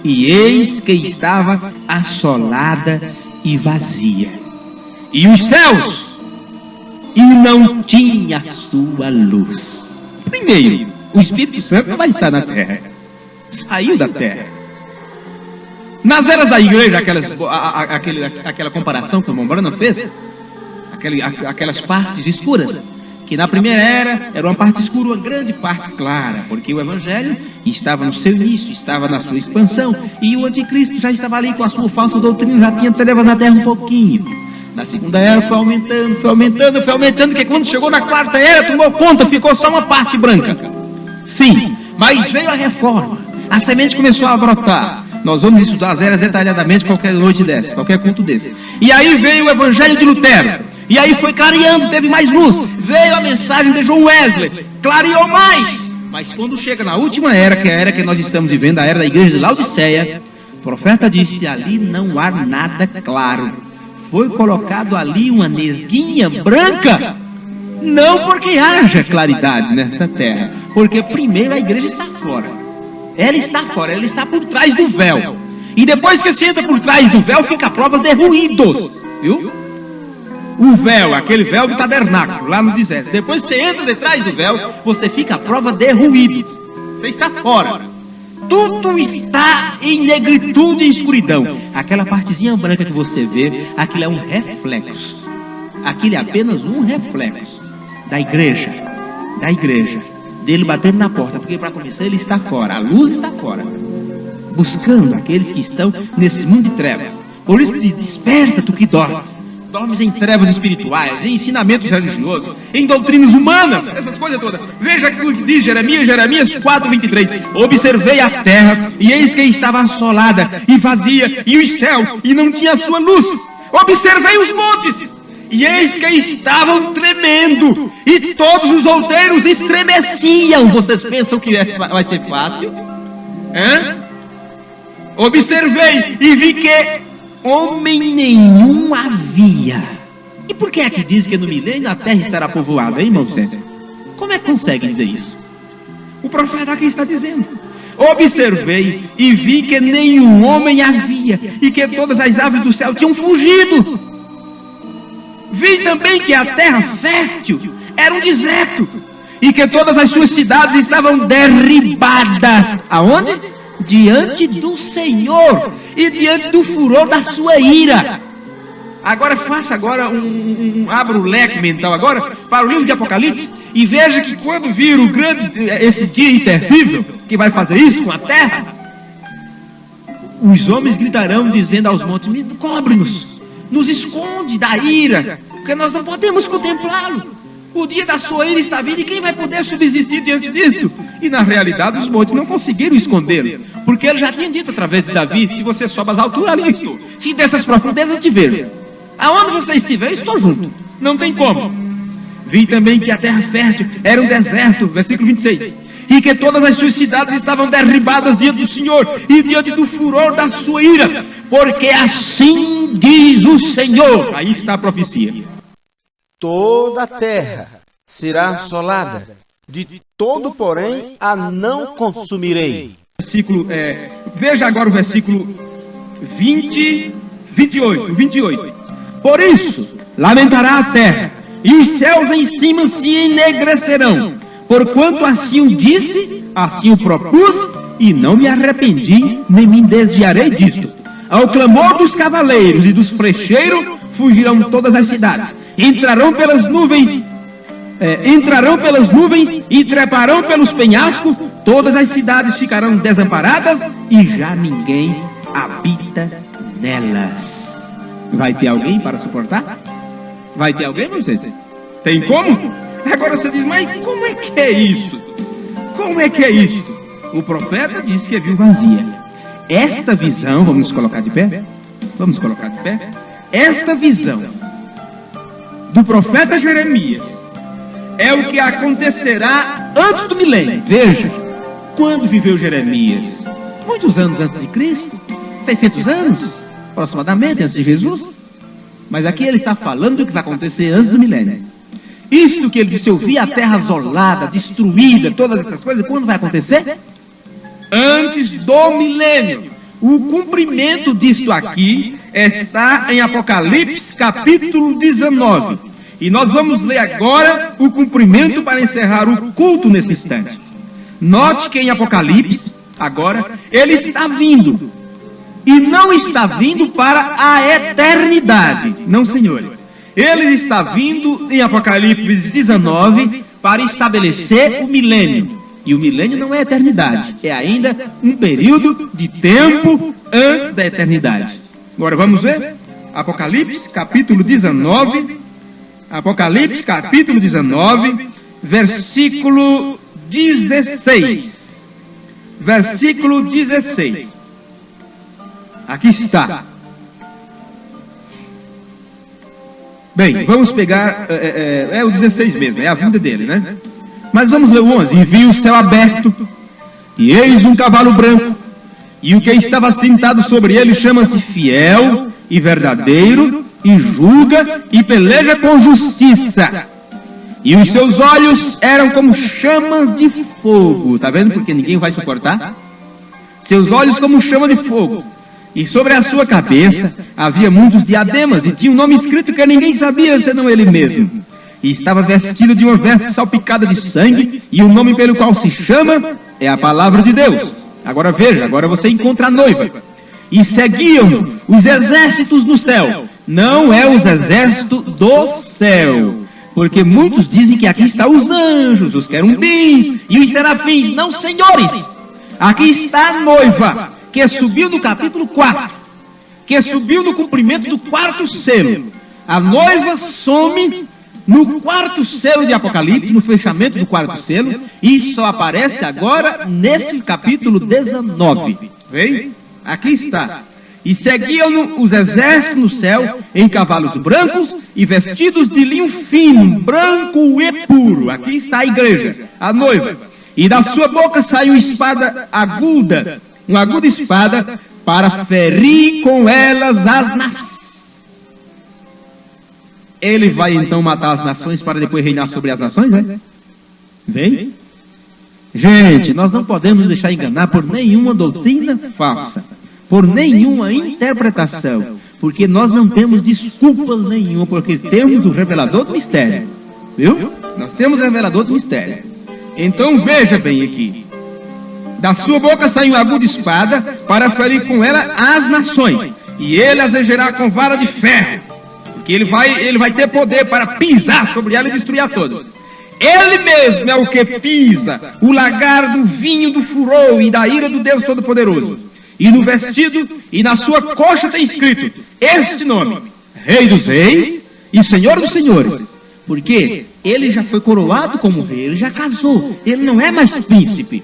Speaker 3: e eis que estava assolada e vazia, e os céus, e não tinha sua luz. Primeiro, o Espírito Santo vai estar na terra, saiu da terra. Nas eras da igreja, aquela comparação que o irmão Branham fez, aquelas partes escuras, que na primeira era uma parte escura, uma grande parte clara, porque o Evangelho estava no seu início, estava na sua expansão, e o anticristo já estava ali com a sua falsa doutrina, já tinha trevas na terra um pouquinho. Na segunda era foi aumentando, que quando chegou na quarta era, tomou conta, ficou só uma parte branca. Sim, mas veio a reforma, a semente começou a brotar. Nós vamos estudar as eras detalhadamente qualquer noite dessa, qualquer culto desse. E aí veio o Evangelho de Lutero, e aí foi clareando, teve mais luz. Veio a mensagem de John Wesley, clareou mais. Mas quando chega na última era, que é a era que nós estamos vivendo, a era da igreja de Laodiceia, o profeta disse: ali não há nada claro. Foi colocado ali uma nesguinha branca, não porque haja claridade nessa terra, porque primeiro a igreja está fora. Ela está fora, ela está por trás do véu. E depois que se entra por trás do véu, fica a prova de ruídos, viu? O véu, aquele véu do tabernáculo, lá no deserto. Depois você entra detrás do véu, você fica à prova de ruído. Você está fora. Tudo está em negritude e escuridão. Aquela partezinha branca que você vê, aquilo é um reflexo. Aquilo é apenas um reflexo da igreja. Dele batendo na porta, porque para começar ele está fora, a luz está fora, buscando aqueles que estão nesse mundo de trevas. Por isso desperta tu que dormes. Dormes em trevas espirituais, em ensinamentos religiosos, em doutrinas humanas, essas coisas todas. Veja o que diz Jeremias 4:23. Observei a terra, e eis que estava assolada e vazia, e os céus, e não tinha sua luz. Observei os montes, e eis que estavam tremendo, e todos os outeiros estremeciam. Vocês pensam que vai ser fácil? Observei e vi que homem nenhum havia. E por que é que diz que no milênio a terra estará povoada, hein, irmão César? Como é que consegue dizer isso? O profeta aqui está dizendo: observei e vi que nenhum homem havia, e que todas as aves do céu tinham fugido. Vi também que a terra fértil era um deserto, e que todas as suas cidades estavam derribadas. Aonde? Diante do Senhor e diante do furor da sua ira. Agora faça abra o leque mental agora para o livro de Apocalipse e veja que quando vir esse dia terrível que vai fazer isso com a terra, os homens gritarão dizendo aos montes: cobre-nos, nos esconde da ira, porque nós não podemos contemplá-lo. O dia da sua ira está vindo, e quem vai poder subsistir diante disso? E na realidade os montes não conseguiram escondê-lo, porque ele já tinha dito através de Davi: se você sobe às alturas, ali eu estou. Se dessas profundezas te vejo. Aonde você estiver, eu estou junto. Não tem como. Vi também que a terra fértil era um deserto, versículo 26. E que todas as suas cidades estavam derribadas diante do Senhor e diante do furor da sua ira, porque assim diz o Senhor. Aí está a profecia.
Speaker 1: Toda a terra será assolada, de todo, porém, a não consumirei.
Speaker 3: Veja agora o versículo 28. Por isso, lamentará a terra, e os céus em cima se enegrecerão, porquanto assim o disse, assim o propus, e não me arrependi, nem me desviarei disto. Ao clamor dos cavaleiros e dos flecheiros, fugirão todas as cidades. Entrarão pelas nuvens e treparão pelos penhascos. Todas as cidades ficarão desamparadas e já ninguém habita nelas. Vai ter alguém para suportar? Vai ter alguém, vocês? Tem como? Agora você diz: mas como é que é isso? Como é que é isso? O profeta disse que viu vazia. Esta visão, vamos colocar de pé? Vamos colocar de pé? Esta visão do profeta Jeremias é o que acontecerá antes do milênio. Veja, quando viveu Jeremias? Muitos anos antes de Cristo, 600 anos, aproximadamente, antes de Jesus. Mas aqui ele está falando do que vai acontecer antes do milênio. Isto que ele disse: eu vi a terra assolada, destruída, todas essas coisas, quando vai acontecer? Antes do milênio. O cumprimento disto aqui está em Apocalipse capítulo 19. E nós vamos ler agora o cumprimento para encerrar o culto nesse instante. Note que em Apocalipse, agora, ele está vindo. E não está vindo para a eternidade. Não, senhor. Ele está vindo em Apocalipse 19 para estabelecer o milênio. E o milênio não é eternidade, é ainda um período de tempo antes da eternidade. Agora vamos ver? Apocalipse capítulo 19. Apocalipse capítulo 19, versículo 16. Versículo 16. Aqui está. Bem, vamos pegar, o 16 mesmo, é a vinda dele, né? Mas vamos ler o 11. E vi o céu aberto, e eis um cavalo branco, e o que estava sentado sobre ele chama-se Fiel e Verdadeiro, e julga e peleja com justiça. E os seus olhos eram como chamas de fogo. Tá vendo? Porque ninguém vai suportar. Seus olhos como chama de fogo. E sobre a sua cabeça havia muitos diademas, e tinha um nome escrito que ninguém sabia, senão ele mesmo. E estava vestido de uma veste salpicada de sangue, e o nome pelo qual se chama é a Palavra de Deus. Agora veja, agora você encontra a noiva. E seguiam os exércitos no céu. Não é os exércitos do céu. Porque muitos dizem que aqui estão os anjos, os querubins e os serafins. Não, senhores. Aqui está a noiva, que subiu no capítulo 4. Que subiu no cumprimento do 4º selo. A noiva some no 4º selo de Apocalipse, no fechamento do 4º selo, e só aparece agora nesse capítulo 19. Vem? Aqui está. E seguiam os exércitos no céu em cavalos brancos e vestidos de linho fino, branco e puro. Aqui está a igreja, a noiva. E da sua boca saiu espada aguda, uma aguda espada, para ferir com elas as nações. Ele vai então matar as nações para depois reinar sobre as nações, né? Vem? Gente, nós não podemos deixar enganar por nenhuma doutrina falsa, por nenhuma interpretação, porque nós não temos desculpas nenhuma, porque temos o revelador do mistério, viu? Nós temos o revelador do mistério. Então veja bem aqui. Da sua boca saiu uma aguda espada para ferir com ela as nações, e ele as regerá com vara de ferro, porque ele vai ter poder para pisar sobre ela e destruir a todos. Ele mesmo é o que pisa o lagar do vinho do furor e da ira do Deus Todo-Poderoso. E no vestido e na sua coxa tem escrito este nome: Rei dos Reis e Senhor dos Senhores. Porque ele já foi coroado como rei, ele já casou, ele não é mais príncipe.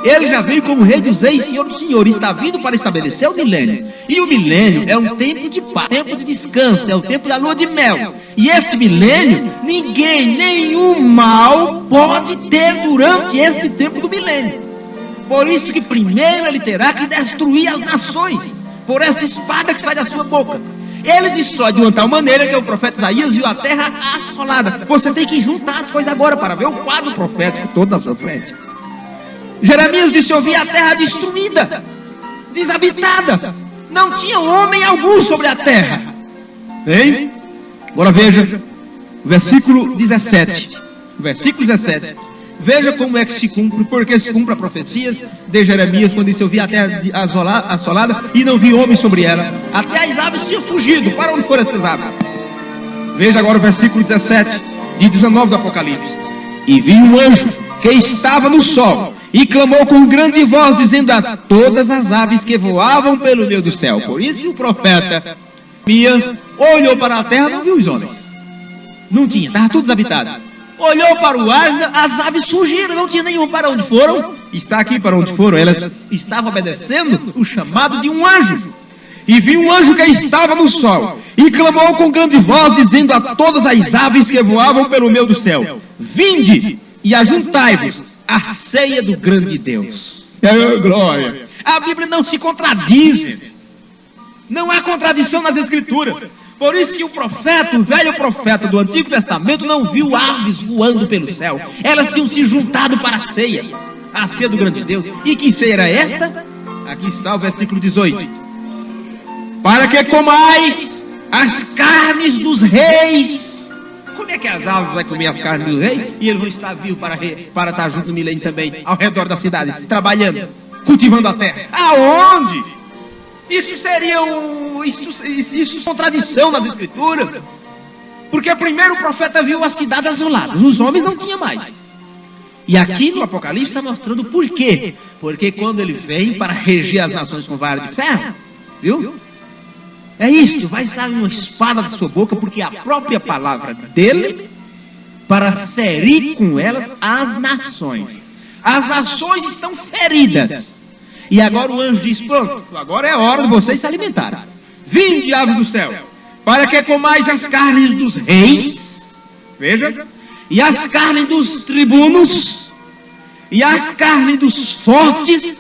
Speaker 3: Ele já veio como Rei dos Reis e Senhor dos Senhores, está vindo para estabelecer o milênio. E o milênio é um tempo de paz, tempo de descanso, é o tempo da lua de mel. E este milênio, nenhum mal pode ter durante este tempo do milênio. Por isso que primeiro ele terá que destruir as nações, por essa espada que sai da sua boca. Ele destrói de uma tal maneira que o profeta Isaías viu a terra assolada. Você tem que juntar as coisas agora para ver o quadro profético todo da sua frente. Jeremias disse: eu vi a terra destruída, desabitada, não tinha homem algum sobre a terra. Hein? Agora veja o versículo 17. Versículo 17. Veja como é que se cumpre, porque se cumpre a profecia de Jeremias, quando disse: eu vi a terra assolada e não vi homem sobre ela. Até as aves tinham fugido. Para onde foram essas aves? Veja agora o versículo 17 de 19 do Apocalipse. E vi um anjo que estava no sol e clamou com grande voz, dizendo a todas as aves que voavam pelo meio do céu. Por isso que o profeta Jeremias olhou para a terra e não viu os homens. Não tinha, estava tudo desabitado. Olhou para o ar, as aves fugiram, não tinha nenhum. Para onde foram? Está aqui para onde foram. Elas estavam obedecendo o chamado de um anjo. E viu um anjo que estava no sol e clamou com grande voz, dizendo a todas as aves que voavam pelo meio do céu: vinde e ajuntai-vos a ceia do grande Deus. Glória! A Bíblia não se contradiz, gente. Não há contradição nas Escrituras. Por isso que o profeta, o velho profeta do Antigo Testamento, não viu aves voando pelo céu. Elas tinham se juntado para a ceia do grande Deus. E que ceia era esta? Aqui está o versículo 18. Para que comais as carnes dos reis. Como é que as aves vão comer as carnes do rei? E eles vão estar vivos para estar junto no milênio também, ao redor da cidade, trabalhando, cultivando a terra. Aonde? Isso seria isso é contradição nas Escrituras. Porque primeiro o profeta viu a cidade assolada, os homens não tinham mais. E aqui no Apocalipse está mostrando por quê. Porque quando ele vem para reger as nações com vara de ferro, viu? É isto, vai sair uma espada da sua boca, porque é a própria palavra dele para ferir com elas as nações. As nações estão feridas. E agora o anjo diz: pronto, agora é hora de vocês se alimentarem. Vinde, aves do céu, para que comais as carnes dos reis, veja, e as carnes dos tribunos, e as carnes dos fortes,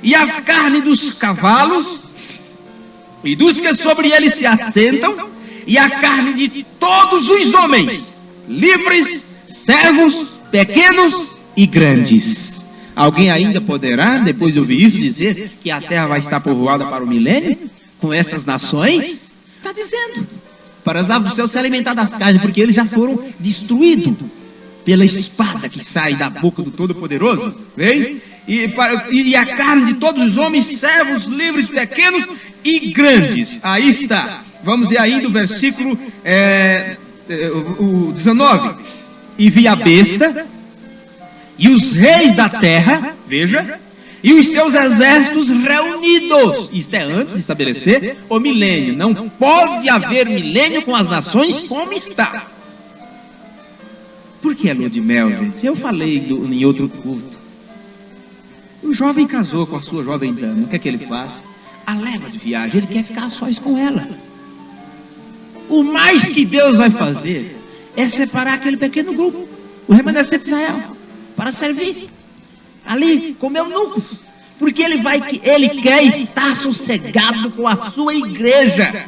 Speaker 3: e as carnes dos cavalos, e dos que sobre eles se assentam, e a carne de todos os homens, livres, servos, pequenos e grandes. Alguém ainda poderá, depois de ouvir isso, dizer que a terra vai estar povoada para o milênio, com essas nações? Está dizendo, para as aves do céu se alimentar das carnes, porque eles já foram destruídos pela espada que sai da boca do Todo-Poderoso. Vem? e a carne de todos os homens, servos, livres, pequenos e grandes. Aí está. Vamos ver ainda o versículo o 19. E vi a besta e os reis da terra, veja, e os seus exércitos reunidos. Isto é antes de estabelecer o milênio. Não pode haver milênio com as nações como está. Por que é lua de mel, gente? Eu falei em outro culto. O jovem casou com a sua jovem dama. O que é que ele faz? A leva de viagem, ele quer ficar a sós com ela. O mais que Deus vai fazer é separar aquele pequeno grupo, o remanescente de Israel, para servir ali como eunucos, porque ele quer estar sossegado com a sua igreja.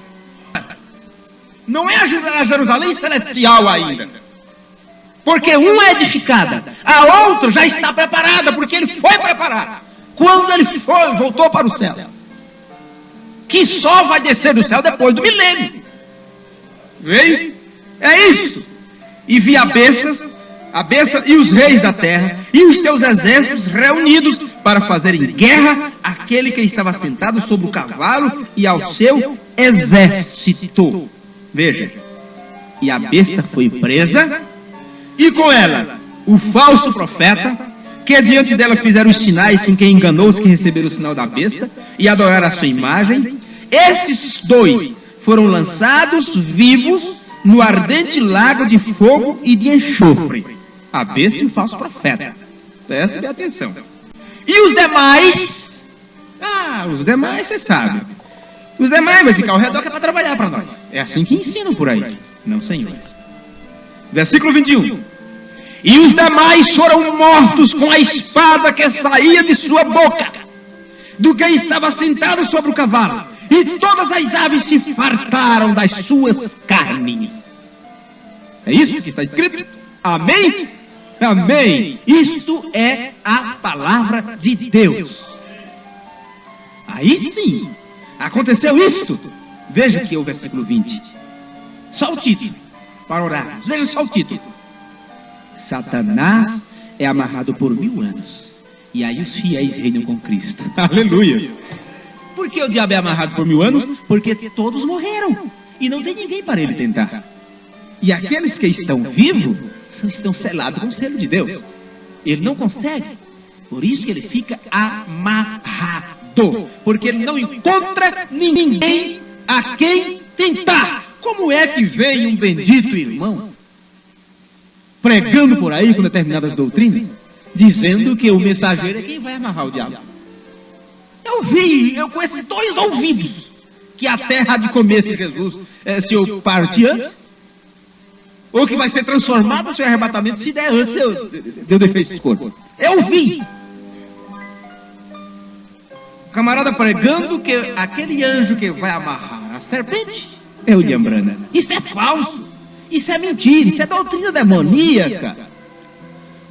Speaker 3: Não é a Jerusalém celestial ainda, porque uma é edificada, a outra já está preparada, porque ele foi preparar. Quando ele voltou para o céu, que só vai descer do céu depois do milênio. Veio? É isso. E vi a besta e os reis da terra e os seus exércitos reunidos para fazerem guerra àquele que estava sentado sobre o cavalo e ao seu exército. Veja, e a besta foi presa, e com ela o falso profeta, que diante dela fizeram os sinais com quem enganou os que receberam o sinal da besta e adoraram a sua imagem. Estes dois foram lançados vivos no ardente lago de fogo e de enxofre. A besta e o falso profeta. Preste atenção. E os demais? Os demais você sabe. Os demais vai ficar ao redor que é para trabalhar para nós. É assim que ensinam por aí. Não, senhores. Versículo 21. E os demais foram mortos com a espada que saía de sua boca, do que estava sentado sobre o cavalo. E todas as aves se fartaram das suas carnes. É isso que está escrito? Amém? Amém. Isto é a palavra de Deus. Aí sim, aconteceu isto. Veja aqui o versículo 20. Só o título, para orar. Veja só o título. Satanás é amarrado por 1000 anos. E aí os fiéis reinam com Cristo. Aleluia. Por que o diabo é amarrado por 1000 anos? Porque todos morreram. E não tem ninguém para ele tentar. E aqueles que estão vivos estão selados com o selo de Deus. Ele não consegue. Por isso que ele fica amarrado. Porque ele não encontra ninguém a quem tentar. Como é que vem um bendito irmão pregando por aí com determinadas doutrinas, dizendo que o mensageiro é quem vai amarrar o diabo? Eu com esses 2 ouvidos, que a terra há de comer se Jesus se eu partir antes, ou que vai ser transformada se o arrebatamento se der antes de eu deixar esse corpo. Eu vi o camarada pregando que aquele anjo que vai amarrar a serpente é o Diambrana. Isso é falso, isso é mentira, isso é doutrina demoníaca.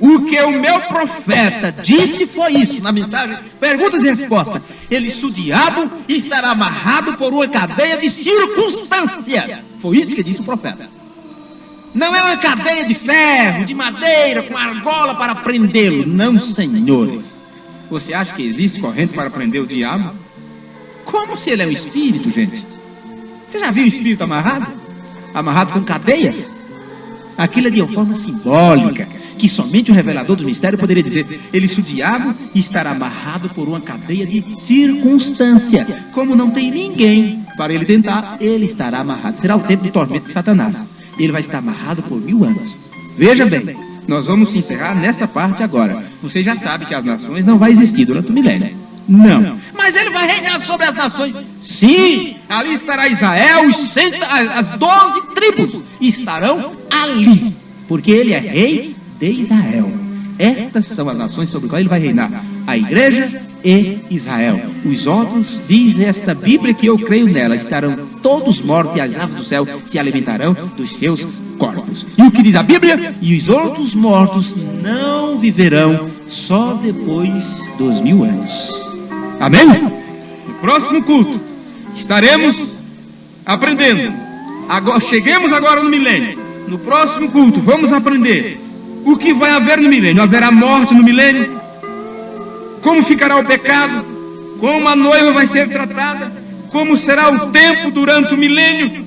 Speaker 3: O que o meu profeta disse foi isso, na mensagem, perguntas e respostas. Ele disse: o diabo estará amarrado por uma cadeia de circunstâncias. Foi isso que disse o profeta. Não é uma cadeia de ferro, de madeira, com argola para prendê-lo. Não, senhores. Você acha que existe corrente para prender o diabo? Como se ele é um espírito, gente? Você já viu o espírito amarrado? Amarrado com cadeias? Aquilo é de uma forma simbólica, que somente o revelador do mistério poderia dizer. Ele disse: o diabo estará amarrado por uma cadeia de circunstância. Como não tem ninguém para ele tentar, ele estará amarrado. Será o tempo de tormento de Satanás. Ele vai estar amarrado por 1000 anos. Veja bem, nós vamos encerrar nesta parte agora. Você já sabe que as nações não vai existir durante o milênio. Não. Mas ele vai reinar sobre as nações. Sim, ali estará Israel, as 12 tribos estarão ali, porque ele é rei de Israel. Estas são as nações sobre as quais ele vai reinar: a igreja e Israel. Os outros, diz esta Bíblia, que eu creio nela, estarão todos mortos e as aves do céu se alimentarão dos seus corpos. E o que diz a Bíblia? E os outros mortos não viverão só depois dos 1000 anos. Amém? No próximo culto estaremos aprendendo. Cheguemos agora no milênio. No próximo culto vamos aprender o que vai haver no milênio. Haverá morte no milênio? como ficará o pecado, como a noiva vai ser tratada, como será o tempo durante o milênio,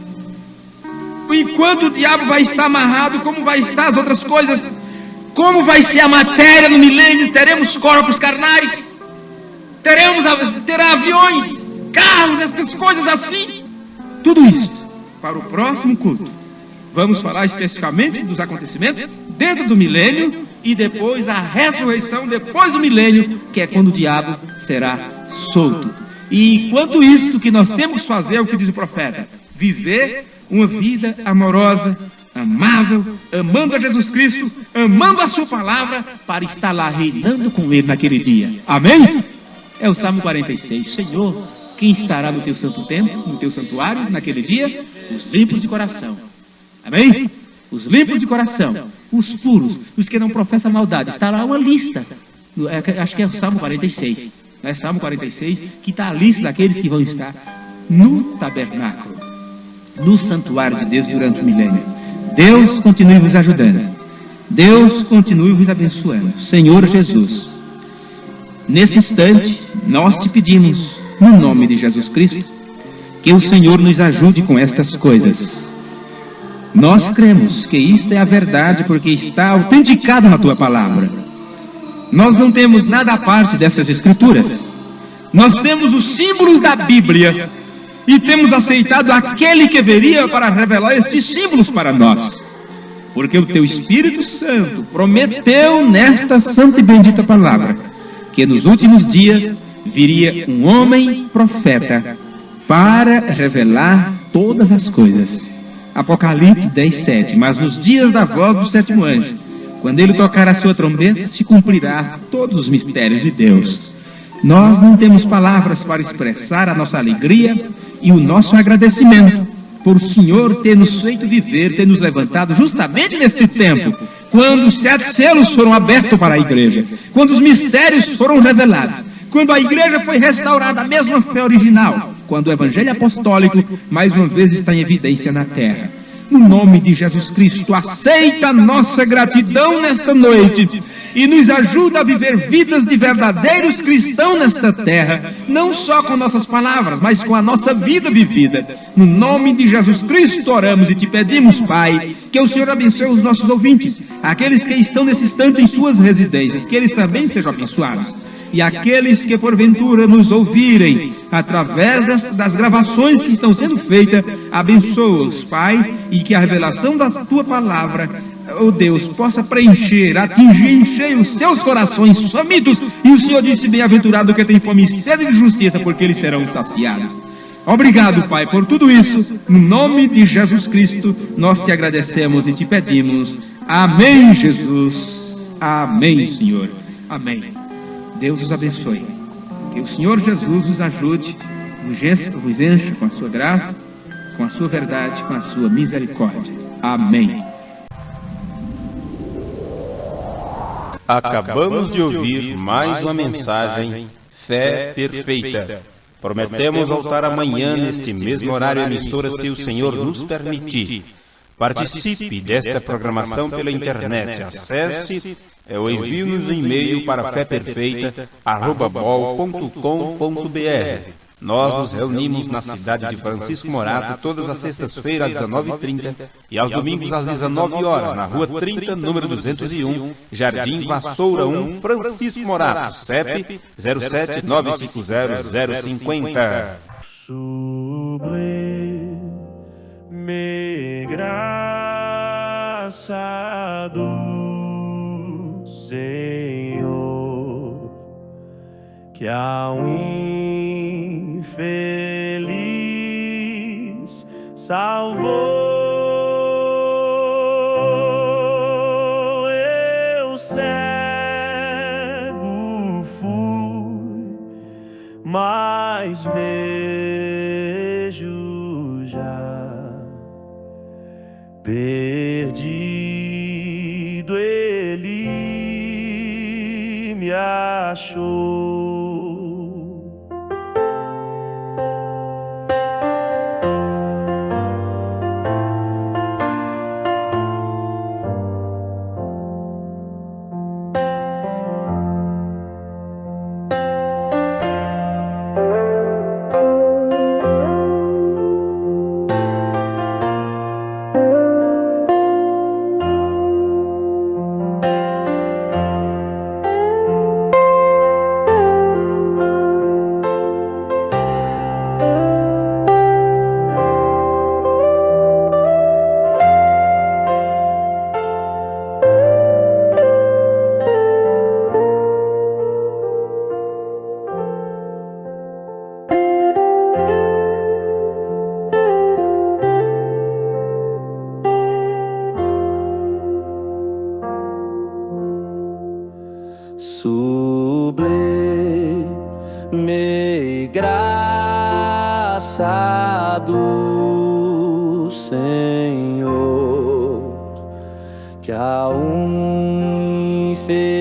Speaker 3: enquanto o diabo vai estar amarrado, como vai estar as outras coisas, como vai ser a matéria no milênio. Teremos corpos carnais, terá aviões, carros, essas coisas assim. Tudo isso para o próximo culto. Vamos falar especificamente dos acontecimentos dentro do milênio e depois a ressurreição depois do milênio, que é quando o diabo será solto. E enquanto isso, que nós temos que fazer é o que diz o profeta: viver uma vida amorosa, amável, amando a Jesus Cristo, amando a sua palavra, para estar lá reinando com Ele naquele dia. Amém? É o Salmo 46. Senhor, quem estará no teu santo templo, no teu santuário, naquele dia? Os limpos de coração. Amém? Os limpos de coração, os puros, os que não professam maldade. Está lá uma lista. Acho que é o Salmo 46. Não é Salmo 46, que está a lista daqueles que vão estar no tabernáculo, no santuário de Deus durante o milênio. Deus continue vos ajudando. Deus continue vos abençoando. Senhor Jesus, nesse instante, nós te pedimos, no nome de Jesus Cristo, que o Senhor nos ajude com estas coisas. Nós cremos que isto é a verdade, porque está autenticado na tua palavra. Nós não temos nada à parte dessas escrituras. Nós temos os símbolos da Bíblia e temos aceitado aquele que viria para revelar estes símbolos para nós, porque o teu Espírito Santo prometeu nesta santa e bendita palavra que nos últimos dias viria um homem profeta para revelar todas as coisas. Apocalipse 10:7. Mas nos dias da voz do sétimo anjo, quando ele tocar a sua trombeta, se cumprirá todos os mistérios de Deus. Nós não temos palavras para expressar a nossa alegria e o nosso agradecimento por o Senhor ter nos feito viver, ter nos levantado justamente neste tempo, quando os 7 selos foram abertos para a igreja, quando os mistérios foram revelados, quando a igreja foi restaurada, a mesma fé original, quando o evangelho apostólico mais uma vez está em evidência na terra. No nome de Jesus Cristo, aceita a nossa gratidão nesta noite e nos ajuda a viver vidas de verdadeiros cristãos nesta terra, não só com nossas palavras, mas com a nossa vida vivida. No nome de Jesus Cristo oramos e te pedimos, Pai, que o Senhor abençoe os nossos ouvintes, aqueles que estão nesse instante em suas residências, que eles também sejam abençoados. E aqueles que porventura nos ouvirem através das gravações que estão sendo feitas, abençoa-os, Pai, e que a revelação da tua palavra, ó Deus, possa preencher, atingir, encher os seus corações famintos. E o Senhor disse: bem-aventurado que tem fome e sede de justiça, porque eles serão saciados. Obrigado, Pai, por tudo isso. No nome de Jesus Cristo, nós te agradecemos e te pedimos. Amém, Jesus. Amém, Senhor. Amém. Deus os abençoe. Que o Senhor Jesus os ajude, vos encha com a sua graça, com a sua verdade, com a sua misericórdia. Amém.
Speaker 1: Acabamos de ouvir mais uma mensagem Fé Perfeita. Prometemos voltar amanhã neste mesmo horário emissora, se o Senhor nos permitir. Participe desta programação pela internet. Acesse ou envie-nos um e-mail para feperfeita@bol.com.br. Nós nos reunimos na cidade de Francisco Morato todas as sextas-feiras às 19h30 e aos domingos às 19h, na Rua 30, número 201, Jardim Vassoura 1, Francisco Morato, CEP 07950050.
Speaker 2: Sublime graça do Senhor, que ao infeliz salvou. Eu cego fui, mas vejo já. Perdido ele me achou.
Speaker 4: sublime graça do Senhor, que a um infeliz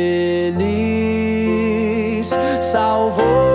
Speaker 4: salvou.